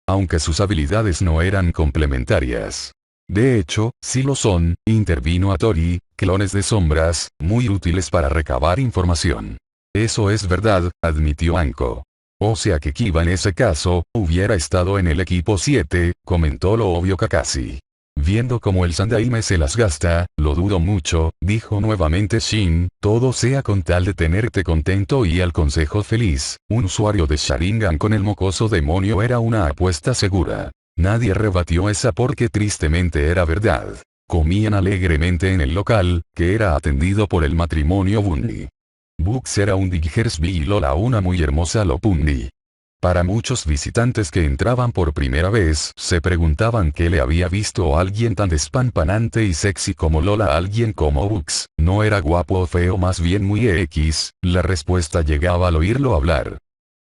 Aunque sus habilidades no eran complementarias. De hecho, sí lo son, intervino Hattori, clones de sombras, muy útiles para recabar información. Eso es verdad, admitió Anko. O sea que Kiba en ese caso, hubiera estado en el equipo 7, comentó lo obvio Kakashi. Viendo cómo el Sandaime se las gasta, lo dudo mucho, dijo nuevamente Shin, todo sea con tal de tenerte contento y al consejo feliz. Un usuario de Sharingan con el mocoso demonio era una apuesta segura. Nadie rebatió esa porque tristemente era verdad. Comían alegremente en el local, que era atendido por el matrimonio Bunny. Bux era un Digersby y Lola una muy hermosa Lopunny. Para muchos visitantes que entraban por primera vez, se preguntaban qué le había visto a alguien tan despampanante y sexy como Lola a alguien como Bux. No era guapo o feo, más bien muy X, la respuesta llegaba al oírlo hablar.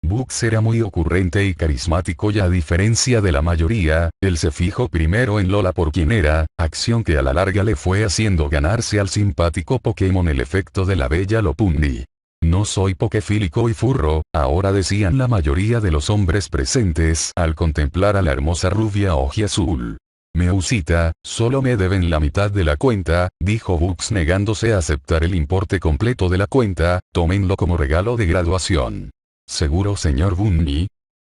Bux era muy ocurrente y carismático y a diferencia de la mayoría, él se fijó primero en Lola por quien era, acción que a la larga le fue haciendo ganarse al simpático Pokémon el efecto de la bella Lopunny. No soy pokefílico y furro, ahora decían la mayoría de los hombres presentes al contemplar a la hermosa rubia ojiazul. Meusita, solo me deben la mitad de la cuenta, dijo Bux negándose a aceptar el importe completo de la cuenta, tómenlo como regalo de graduación. ¿Seguro señor Bunny?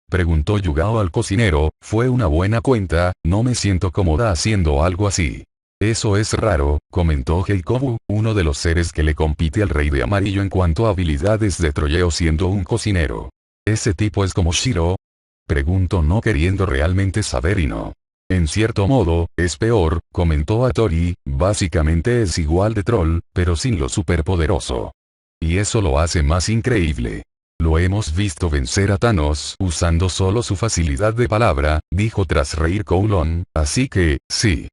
Preguntó Yugao al cocinero, fue una buena cuenta, no me siento cómoda haciendo algo así. Eso es raro, comentó Heikobu, uno de los seres que le compite al rey de amarillo en cuanto a habilidades de troleo siendo un cocinero. ¿Ese tipo es como Shiro? Preguntó no queriendo realmente saber y no. En cierto modo, es peor, comentó Hattori, básicamente es igual de troll, pero sin lo superpoderoso. Y eso lo hace más increíble. Lo hemos visto vencer a Thanos usando solo su facilidad de palabra, dijo tras reír Kowloon, así que, sí.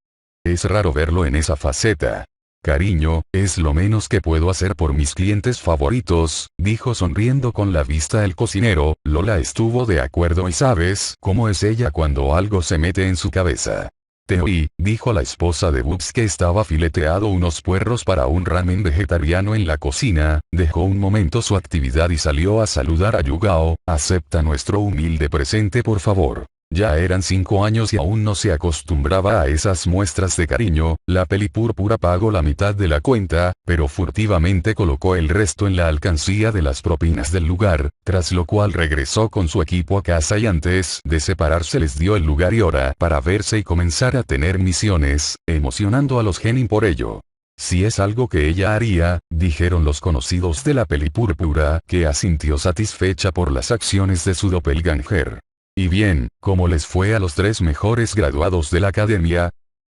Es raro verlo en esa faceta. Cariño, es lo menos que puedo hacer por mis clientes favoritos, dijo sonriendo con la vista el cocinero. Lola estuvo de acuerdo y sabes cómo es ella cuando algo se mete en su cabeza. Te oí, dijo la esposa de Bux que estaba fileteado unos puerros para un ramen vegetariano en la cocina, dejó un momento su actividad y salió a saludar a Yugao, acepta nuestro humilde presente por favor. Ya eran 5 años y aún no se acostumbraba a esas muestras de cariño. La peli púrpura pagó la mitad de la cuenta, pero furtivamente colocó el resto en la alcancía de las propinas del lugar, tras lo cual regresó con su equipo a casa y antes de separarse les dio el lugar y hora para verse y comenzar a tener misiones, emocionando a los genin por ello. Si es algo que ella haría, dijeron los conocidos de la peli púrpura, que asintió satisfecha por las acciones de su doppelganger. ¿Y bien, cómo les fue a los 3 mejores graduados de la academia?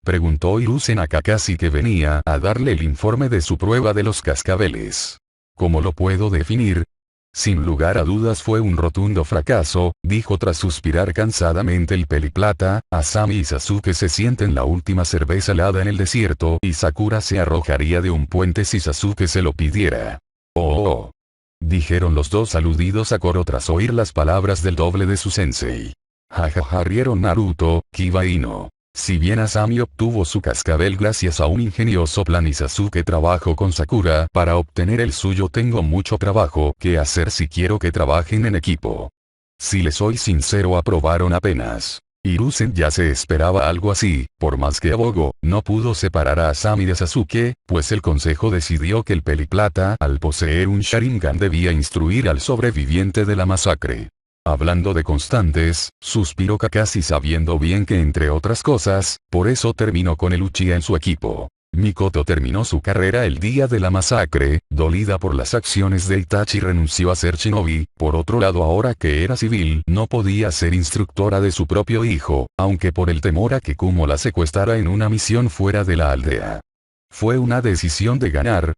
Preguntó Hiruzen a Kakashi, que venía a darle el informe de su prueba de los cascabeles. ¿Cómo lo puedo definir? Sin lugar a dudas fue un rotundo fracaso, dijo tras suspirar cansadamente el peliplata. Asami y Sasuke se sienten la última cerveza helada en el desierto y Sakura se arrojaría de un puente si Sasuke se lo pidiera. Oh. Dijeron los dos aludidos a coro tras oír las palabras del doble de su sensei. Jajaja, rieron Naruto, Kiba y No. Si bien Asami obtuvo su cascabel gracias a un ingenioso plan y Sasuke trabajó con Sakura para obtener el suyo, tengo mucho trabajo que hacer si quiero que trabajen en equipo. Si les soy sincero, aprobaron apenas. Hiruzen ya se esperaba algo así, por más que abogó, no pudo separar a Asami de Sasuke, pues el consejo decidió que el peliplata, al poseer un Sharingan, debía instruir al sobreviviente de la masacre. Hablando de constantes, suspiró Kakashi sabiendo bien que entre otras cosas, por eso terminó con el Uchiha en su equipo. Mikoto terminó su carrera el día de la masacre, dolida por las acciones de Itachi renunció a ser shinobi. Por otro lado, ahora que era civil no podía ser instructora de su propio hijo, aunque por el temor a que Kumo la secuestrara en una misión fuera de la aldea. Fue una decisión de ganar.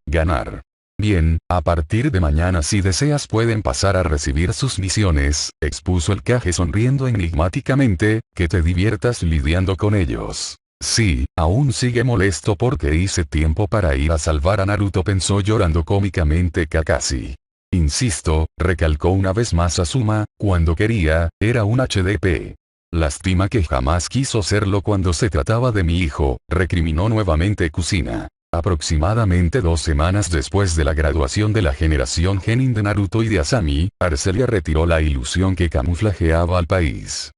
Bien, a partir de mañana si deseas pueden pasar a recibir sus misiones, expuso el Kage sonriendo enigmáticamente, que te diviertas lidiando con ellos. Sí, aún sigue molesto porque hice tiempo para ir a salvar a Naruto, pensó llorando cómicamente Kakashi. Insisto, recalcó una vez más Asuma, cuando quería, era un HDP. Lástima que jamás quiso serlo cuando se trataba de mi hijo, recriminó nuevamente Kusina. Aproximadamente 2 semanas después de la graduación de la generación genin de Naruto y de Asami, Arcelia retiró la ilusión que camuflajeaba al país.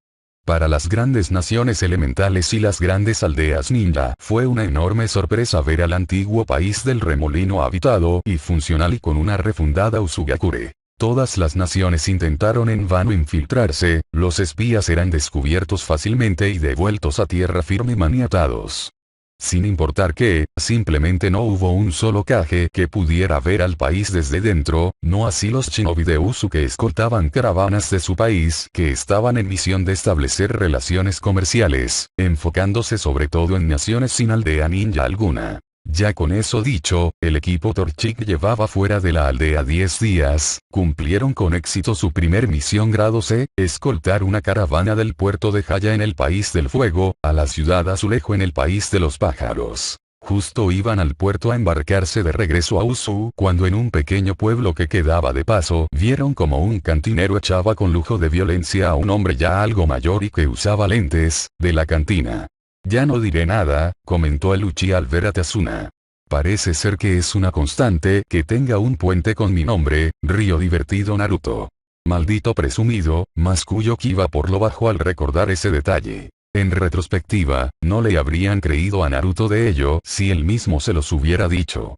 Para las grandes naciones elementales y las grandes aldeas ninja, fue una enorme sorpresa ver al antiguo país del remolino habitado y funcional y con una refundada Uzugakure. Todas las naciones intentaron en vano infiltrarse, los espías eran descubiertos fácilmente y devueltos a tierra firme maniatados. Sin importar que, simplemente no hubo un solo Kage que pudiera ver al país desde dentro, no así los shinobi de Uzu que escoltaban caravanas de su país que estaban en misión de establecer relaciones comerciales, enfocándose sobre todo en naciones sin aldea ninja alguna. Ya con eso dicho, el equipo Torchic llevaba fuera de la aldea 10 días, cumplieron con éxito su primer misión grado C, escoltar una caravana del puerto de Haya en el país del fuego, a la ciudad Azulejo en el país de los pájaros. Justo iban al puerto a embarcarse de regreso a Uzu cuando en un pequeño pueblo que quedaba de paso, vieron como un cantinero echaba con lujo de violencia a un hombre ya algo mayor y que usaba lentes, de la cantina. Ya no diré nada, comentó el Uchiha al ver a Tazuna. Parece ser que es una constante que tenga un puente con mi nombre, río divertido Naruto. Maldito presumido, masculló Kiba por lo bajo al recordar ese detalle. En retrospectiva, no le habrían creído a Naruto de ello si él mismo se los hubiera dicho.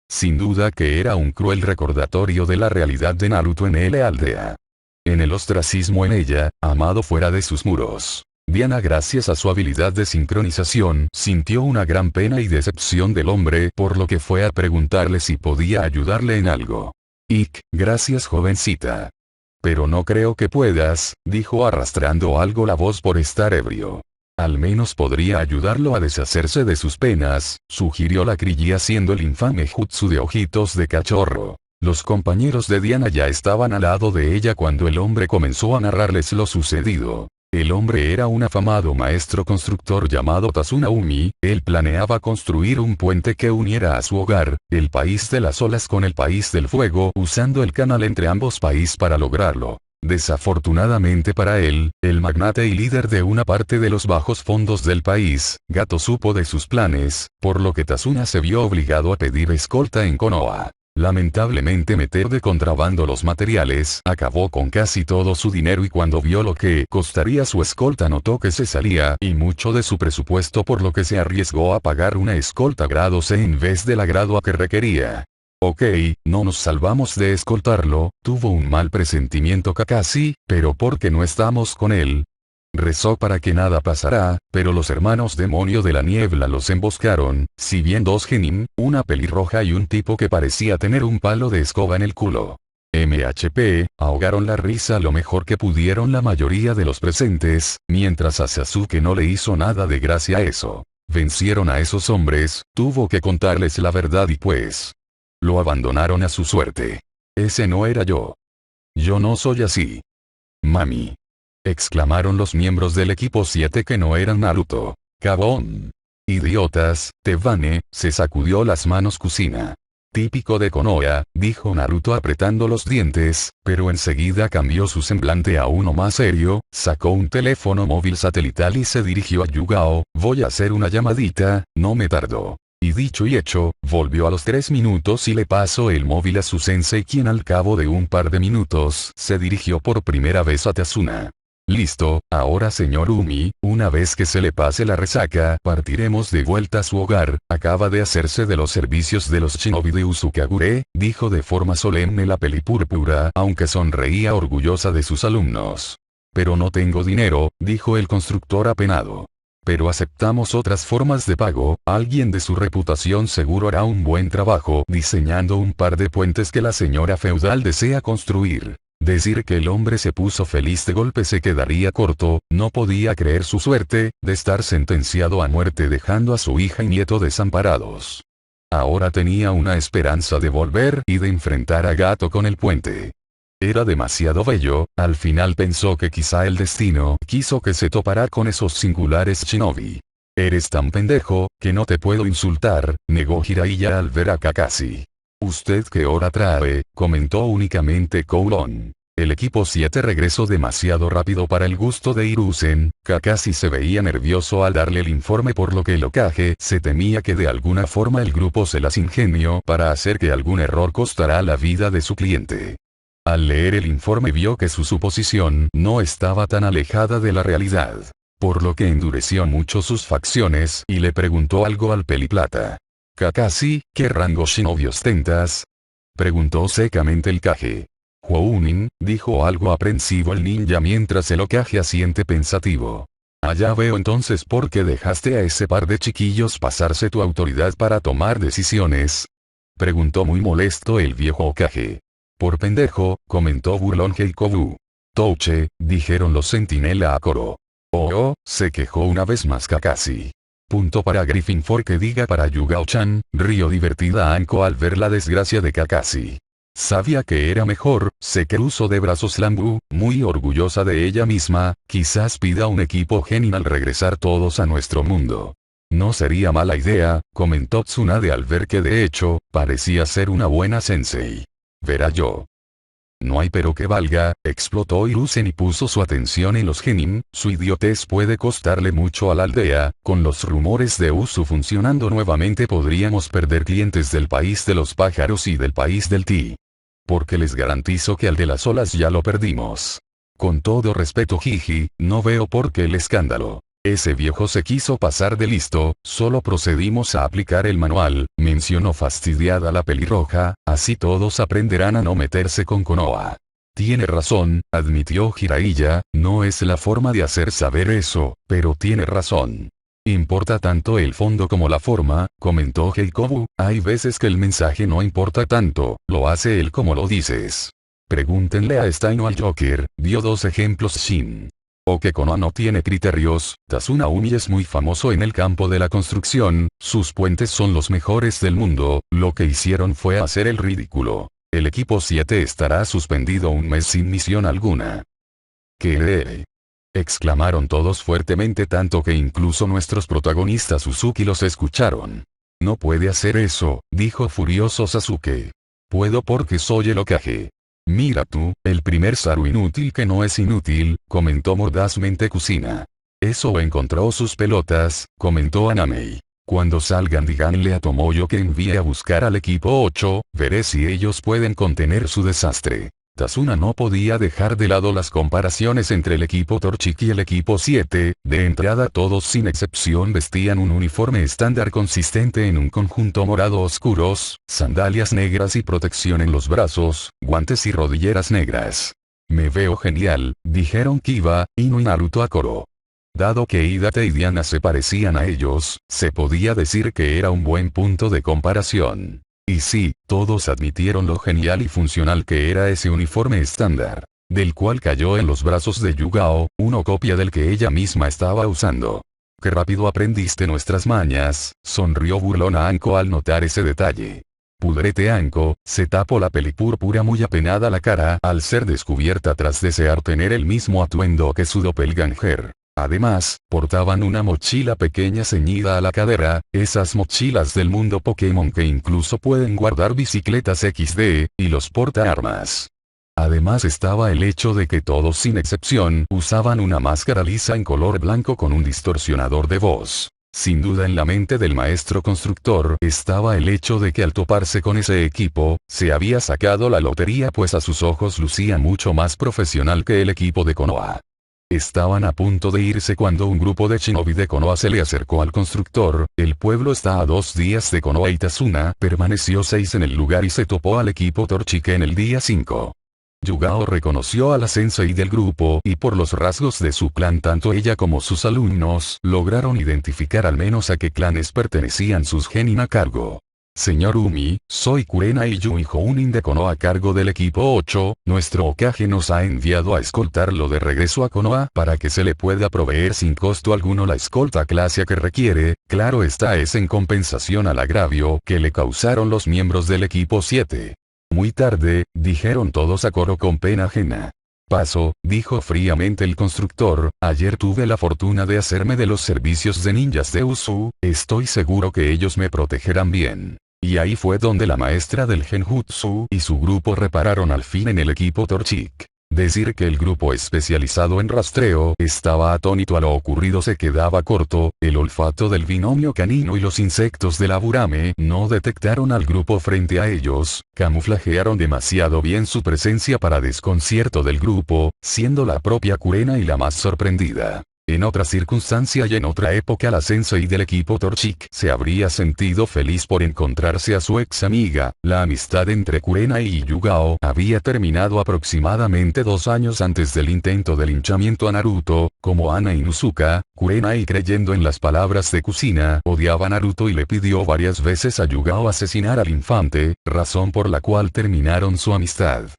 Sin duda que era un cruel recordatorio de la realidad de Naruto en la aldea. En el ostracismo en ella, amado fuera de sus muros. Diana, gracias a su habilidad de sincronización, sintió una gran pena y decepción del hombre, por lo que fue a preguntarle si podía ayudarle en algo. Gracias jovencita. Pero no creo que puedas, dijo arrastrando algo la voz por estar ebrio. Al menos podría ayudarlo a deshacerse de sus penas, sugirió la Krillin haciendo el infame jutsu de ojitos de cachorro. Los compañeros de Diana ya estaban al lado de ella cuando el hombre comenzó a narrarles lo sucedido. El hombre era un afamado maestro constructor llamado Tsunami, él planeaba construir un puente que uniera a su hogar, el país de las olas con el país del fuego, usando el canal entre ambos países para lograrlo. Desafortunadamente para él, el magnate y líder de una parte de los bajos fondos del país, Gato supo de sus planes, por lo que Tazuna se vio obligado a pedir escolta en Konoha. Lamentablemente meter de contrabando los materiales acabó con casi todo su dinero y cuando vio lo que costaría su escolta notó que se salía y mucho de su presupuesto por lo que se arriesgó a pagar una escolta grado C en vez de la grado A que requería. Ok, no nos salvamos de escoltarlo, tuvo un mal presentimiento Kakashi, pero ¿por qué no estamos con él? Rezó para que nada pasara, pero los hermanos demonio de la niebla los emboscaron, si bien dos genin, una pelirroja y un tipo que parecía tener un palo de escoba en el culo. MHP, ahogaron la risa lo mejor que pudieron la mayoría de los presentes, mientras a Sasuke no le hizo nada de gracia a eso. Vencieron a esos hombres, tuvo que contarles la verdad y pues lo abandonaron a su suerte. Ese no era yo. Yo no soy así. Mami. Exclamaron los miembros del equipo 7 que no eran Naruto. Cabón. Idiotas, Tebane, se sacudió las manos Kusina. Típico de Konoha, dijo Naruto apretando los dientes, pero enseguida cambió su semblante a uno más serio, sacó un teléfono móvil satelital y se dirigió a Yugao, voy a hacer una llamadita, no me tardó. Y dicho y hecho, volvió a los 3 minutos y le pasó el móvil a su sensei quien al cabo de un par de minutos se dirigió por primera vez a Tazuna. Listo, ahora señor Umi, una vez que se le pase la resaca, partiremos de vuelta a su hogar, acaba de hacerse de los servicios de los shinobi de Uzukagure, dijo de forma solemne la pelipúrpura, aunque sonreía orgullosa de sus alumnos. Pero no tengo dinero, dijo el constructor apenado. Pero aceptamos otras formas de pago, alguien de su reputación seguro hará un buen trabajo diseñando un par de puentes que la señora feudal desea construir. Decir que el hombre se puso feliz de golpe se quedaría corto, no podía creer su suerte, de estar sentenciado a muerte dejando a su hija y nieto desamparados. Ahora tenía una esperanza de volver y de enfrentar a Gato con el puente. Era demasiado bello, al final pensó que quizá el destino quiso que se topara con esos singulares shinobi. Eres tan pendejo, que no te puedo insultar, negó Jiraiya al ver a Kakashi. ¿Usted qué hora trae?, comentó únicamente Kouron. El equipo 7 regresó demasiado rápido para el gusto de Hiruzen, Kakashi se veía nervioso al darle el informe por lo que el Hokage se temía que de alguna forma el grupo se las ingenió para hacer que algún error costara la vida de su cliente. Al leer el informe vio que su suposición no estaba tan alejada de la realidad. Por lo que endureció mucho sus facciones y le preguntó algo al Peliplata. Kakashi, ¿qué rango shinobi ostentas? Preguntó secamente el Kage. Hounin, dijo algo aprensivo el ninja mientras el Hokage asiente pensativo. Allá veo entonces por qué dejaste a ese par de chiquillos pasarse tu autoridad para tomar decisiones. Preguntó muy molesto el viejo Hokage. Por pendejo, comentó burlón Heikobu. Touche, dijeron los centinela a coro. Oh, se quejó una vez más Kakashi. Punto para Griffinford que diga para Yugao-chan, rió divertida Anko al ver la desgracia de Kakashi. Sabía que era mejor, se cruzó de brazos Lambu, muy orgullosa de ella misma, quizás pida un equipo genin al regresar todos a nuestro mundo. No sería mala idea, comentó Tsunade al ver que de hecho, parecía ser una buena sensei. Verá yo. No hay pero que valga, explotó Hiruzen y puso su atención en los genin, su idiotez puede costarle mucho a la aldea, con los rumores de Usu funcionando nuevamente podríamos perder clientes del país de los pájaros y del país del Ti. Porque les garantizo que al de las olas ya lo perdimos. Con todo respeto Jiji, no veo por qué el escándalo. Ese viejo se quiso pasar de listo, solo procedimos a aplicar el manual, mencionó fastidiada la pelirroja, así todos aprenderán a no meterse con Konoha. Tiene razón, admitió Jiraiya, no es la forma de hacer saber eso, pero tiene razón. Importa tanto el fondo como la forma, comentó Heikobu, hay veces que el mensaje no importa tanto, lo hace él como lo dices. Pregúntenle a Stein o al Joker, dio 2 ejemplos Shin. O que Konoha no tiene criterios, Tazuna Umi es muy famoso en el campo de la construcción, sus puentes son los mejores del mundo, lo que hicieron fue hacer el ridículo. El equipo 7 estará suspendido un mes sin misión alguna. ¿Qué? Exclamaron todos fuertemente tanto que incluso nuestros protagonistas Uzuki los escucharon. No puede hacer eso, dijo furioso Sasuke. Puedo porque soy el Hokage. Mira tú, el primer Saru inútil que no es inútil, comentó mordazmente Kusina. Eso encontró sus pelotas, comentó Anamei. Cuando salgan díganle a Tomoyo que envíe a buscar al equipo 8, veré si ellos pueden contener su desastre. Tasuna no podía dejar de lado las comparaciones entre el equipo Torchic y el equipo 7, de entrada todos sin excepción vestían un uniforme estándar consistente en un conjunto morado oscuros, sandalias negras y protección en los brazos, guantes y rodilleras negras. Me veo genial, dijeron Kiba, Ino y Naruto a coro. Dado que Hidate y Diana se parecían a ellos, se podía decir que era un buen punto de comparación. Y sí, todos admitieron lo genial y funcional que era ese uniforme estándar, del cual cayó en los brazos de Yugao, una copia del que ella misma estaba usando. «Qué rápido aprendiste nuestras mañas», sonrió burlona Anko al notar ese detalle. Pudrete Anko, se tapó la pelipúrpura muy apenada la cara al ser descubierta tras desear tener el mismo atuendo que su doppelganger. Además, portaban una mochila pequeña ceñida a la cadera, esas mochilas del mundo Pokémon que incluso pueden guardar bicicletas XD, y los portaarmas. Además estaba el hecho de que todos sin excepción usaban una máscara lisa en color blanco con un distorsionador de voz. Sin duda en la mente del maestro constructor estaba el hecho de que al toparse con ese equipo, se había sacado la lotería pues a sus ojos lucía mucho más profesional que el equipo de Konoha. Estaban a punto de irse cuando un grupo de shinobi de Konoha se le acercó al constructor. El pueblo está a 2 días de Konoha y Tasuna permaneció 6 en el lugar y se topó al equipo Torchic en el día 5. Yugao reconoció a la sensei del grupo y por los rasgos de su clan tanto ella como sus alumnos lograron identificar al menos a qué clanes pertenecían sus genin a cargo. Señor Umi, soy Kurenai Yui Jounin de Konoha a cargo del equipo 8, nuestro Hokage nos ha enviado a escoltarlo de regreso a Konoha para que se le pueda proveer sin costo alguno la escolta clase que requiere, claro está es en compensación al agravio que le causaron los miembros del equipo 7. Muy tarde, dijeron todos a coro con pena ajena. Paso, dijo fríamente el constructor, ayer tuve la fortuna de hacerme de los servicios de ninjas de Usu, estoy seguro que ellos me protegerán bien. Y ahí fue donde la maestra del Genjutsu y su grupo repararon al fin en el equipo Torchic. Decir que el grupo especializado en rastreo estaba atónito a lo ocurrido se quedaba corto, el olfato del binomio canino y los insectos de la Burame no detectaron al grupo frente a ellos, camuflajearon demasiado bien su presencia para desconcierto del grupo, siendo la propia Kurenai la más sorprendida. En otra circunstancia y en otra época la sensei del equipo Torchic se habría sentido feliz por encontrarse a su ex amiga. La amistad entre Kurenai y Yugao había terminado aproximadamente 2 años antes del intento de linchamiento a Naruto. Como Ana Inuzuka, Kurenai creyendo en las palabras de Kusina odiaba a Naruto y le pidió varias veces a Yugao asesinar al infante, razón por la cual terminaron su amistad.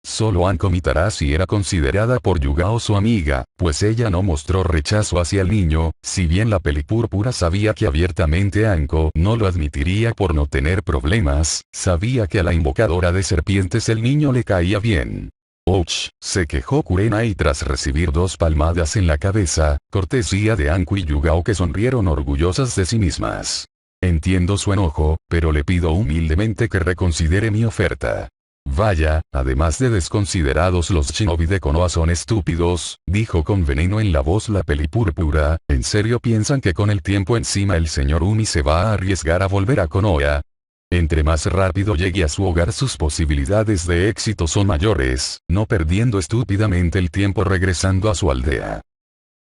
Solo Anko Mitarashi era considerada por Yugao su amiga, pues ella no mostró rechazo hacia el niño, si bien la pelipúrpura sabía que abiertamente Anko no lo admitiría por no tener problemas, sabía que a la invocadora de serpientes el niño le caía bien. «Ouch», se quejó Kurenai tras recibir 2 palmadas en la cabeza, cortesía de Anko y Yugao que sonrieron orgullosas de sí mismas. «Entiendo su enojo, pero le pido humildemente que reconsidere mi oferta». Vaya, además de desconsiderados los shinobi de Konoha son estúpidos, dijo con veneno en la voz la pelipúrpura, ¿en serio piensan que con el tiempo encima el señor Umi se va a arriesgar a volver a Konoha? Entre más rápido llegue a su hogar sus posibilidades de éxito son mayores, no perdiendo estúpidamente el tiempo regresando a su aldea.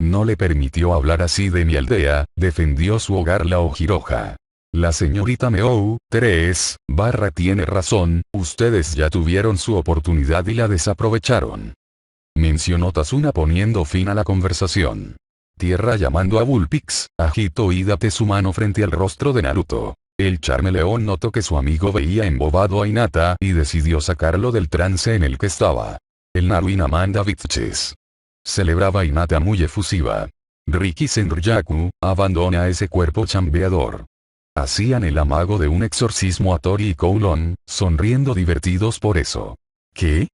No le permitió hablar así de mi aldea, defendió su hogar la Ojiroja. La señorita Meou, 3, tiene razón, ustedes ya tuvieron su oportunidad y la desaprovecharon. Mencionó Tasuna poniendo fin a la conversación. Tierra llamando a Bullpix, agitó Hidate su mano frente al rostro de Naruto. El Charmeleón notó que su amigo veía embobado a Hinata y decidió sacarlo del trance en el que estaba. El Naruina manda bitches. Celebraba Hinata muy efusiva. Riki Senryaku, abandona ese cuerpo chambeador. Hacían el amago de un exorcismo a Tori y Kowloon, sonriendo divertidos por eso. ¿Qué?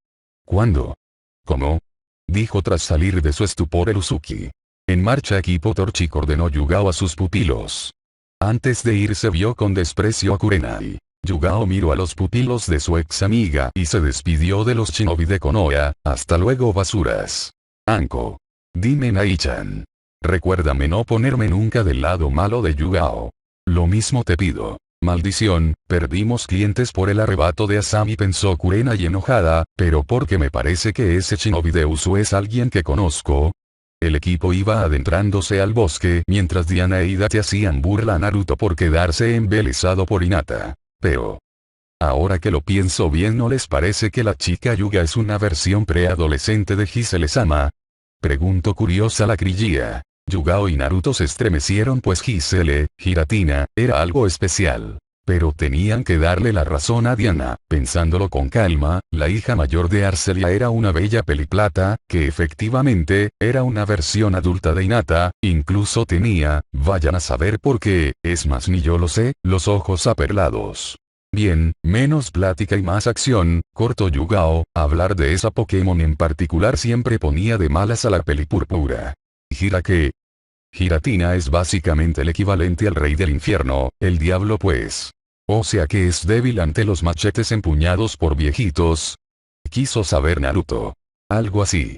¿Cuándo? ¿Cómo? Dijo tras salir de su estupor el Uzuki. En marcha equipo Torchic ordenó Yugao a sus pupilos. Antes de irse vio con desprecio a Kurenai. Yugao miró a los pupilos de su ex amiga y se despidió de los shinobi de Konoha, hasta luego basuras. Anko. Dime Nai-chan. Recuérdame no ponerme nunca del lado malo de Yugao. Lo mismo te pido. Maldición, perdimos clientes por el arrebato de Asami, pensó Kurenai enojada, pero porque me parece que ese Shinobi de Usu es alguien que conozco. El equipo iba adentrándose al bosque mientras Diana e Hidachi hacían burla a Naruto por quedarse embelesado por Hinata. Pero ahora que lo pienso bien, ¿no les parece que la chica Yuga es una versión preadolescente de Gisele-sama? Preguntó curiosa la Krillía. Yugao y Naruto se estremecieron pues Gisele, Giratina, era algo especial. Pero tenían que darle la razón a Diana. Pensándolo con calma, la hija mayor de Arcelia era una bella peliplata, que efectivamente, era una versión adulta de Hinata, incluso tenía, vayan a saber por qué, es más ni yo lo sé, los ojos aperlados. Bien, menos plática y más acción, cortó Yugao, hablar de esa Pokémon en particular siempre ponía de malas a la pelipúrpura. ¿Gira qué? Giratina es básicamente el equivalente al rey del infierno, el diablo pues. O sea que es débil ante los machetes empuñados por viejitos. Quiso saber Naruto. Algo así.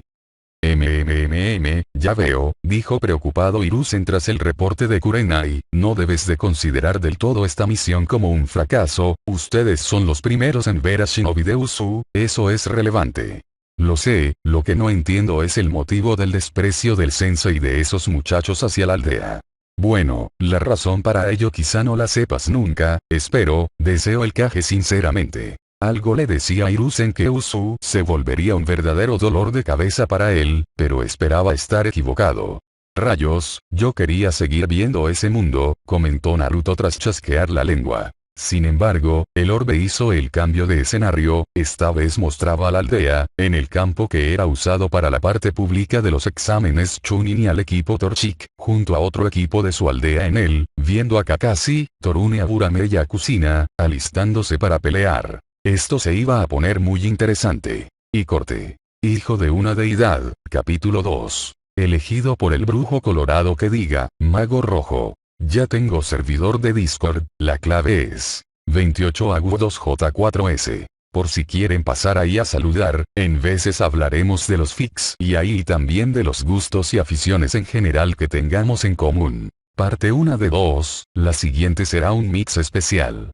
Ya veo, dijo preocupado Hiruzen tras el reporte de Kurenai, no debes de considerar del todo esta misión como un fracaso, ustedes son los primeros en ver a Shinobi de Usu, eso es relevante. Lo sé, lo que no entiendo es el motivo del desprecio del sensei de esos muchachos hacia la aldea. Bueno, la razón para ello quizá no la sepas nunca, espero, deseo el Kage sinceramente. Algo le decía a Hiruzen que Usu se volvería un verdadero dolor de cabeza para él, pero esperaba estar equivocado. Rayos, yo quería seguir viendo ese mundo, comentó Naruto tras chasquear la lengua. Sin embargo, el orbe hizo el cambio de escenario, esta vez mostraba a la aldea, en el campo que era usado para la parte pública de los exámenes Chunin y al equipo Torchic, junto a otro equipo de su aldea en él, viendo a Kakashi, Torune, Aburame y a Kusina, alistándose para pelear. Esto se iba a poner muy interesante. Y corte. Hijo de una deidad, capítulo 2. Elegido por el brujo colorado que diga, mago rojo. Ya tengo servidor de Discord, la clave es 28agudos J4S. Por si quieren pasar ahí a saludar, en veces hablaremos de los fics y ahí también de los gustos y aficiones en general que tengamos en común. Parte 1 de 2, la siguiente será un mix especial.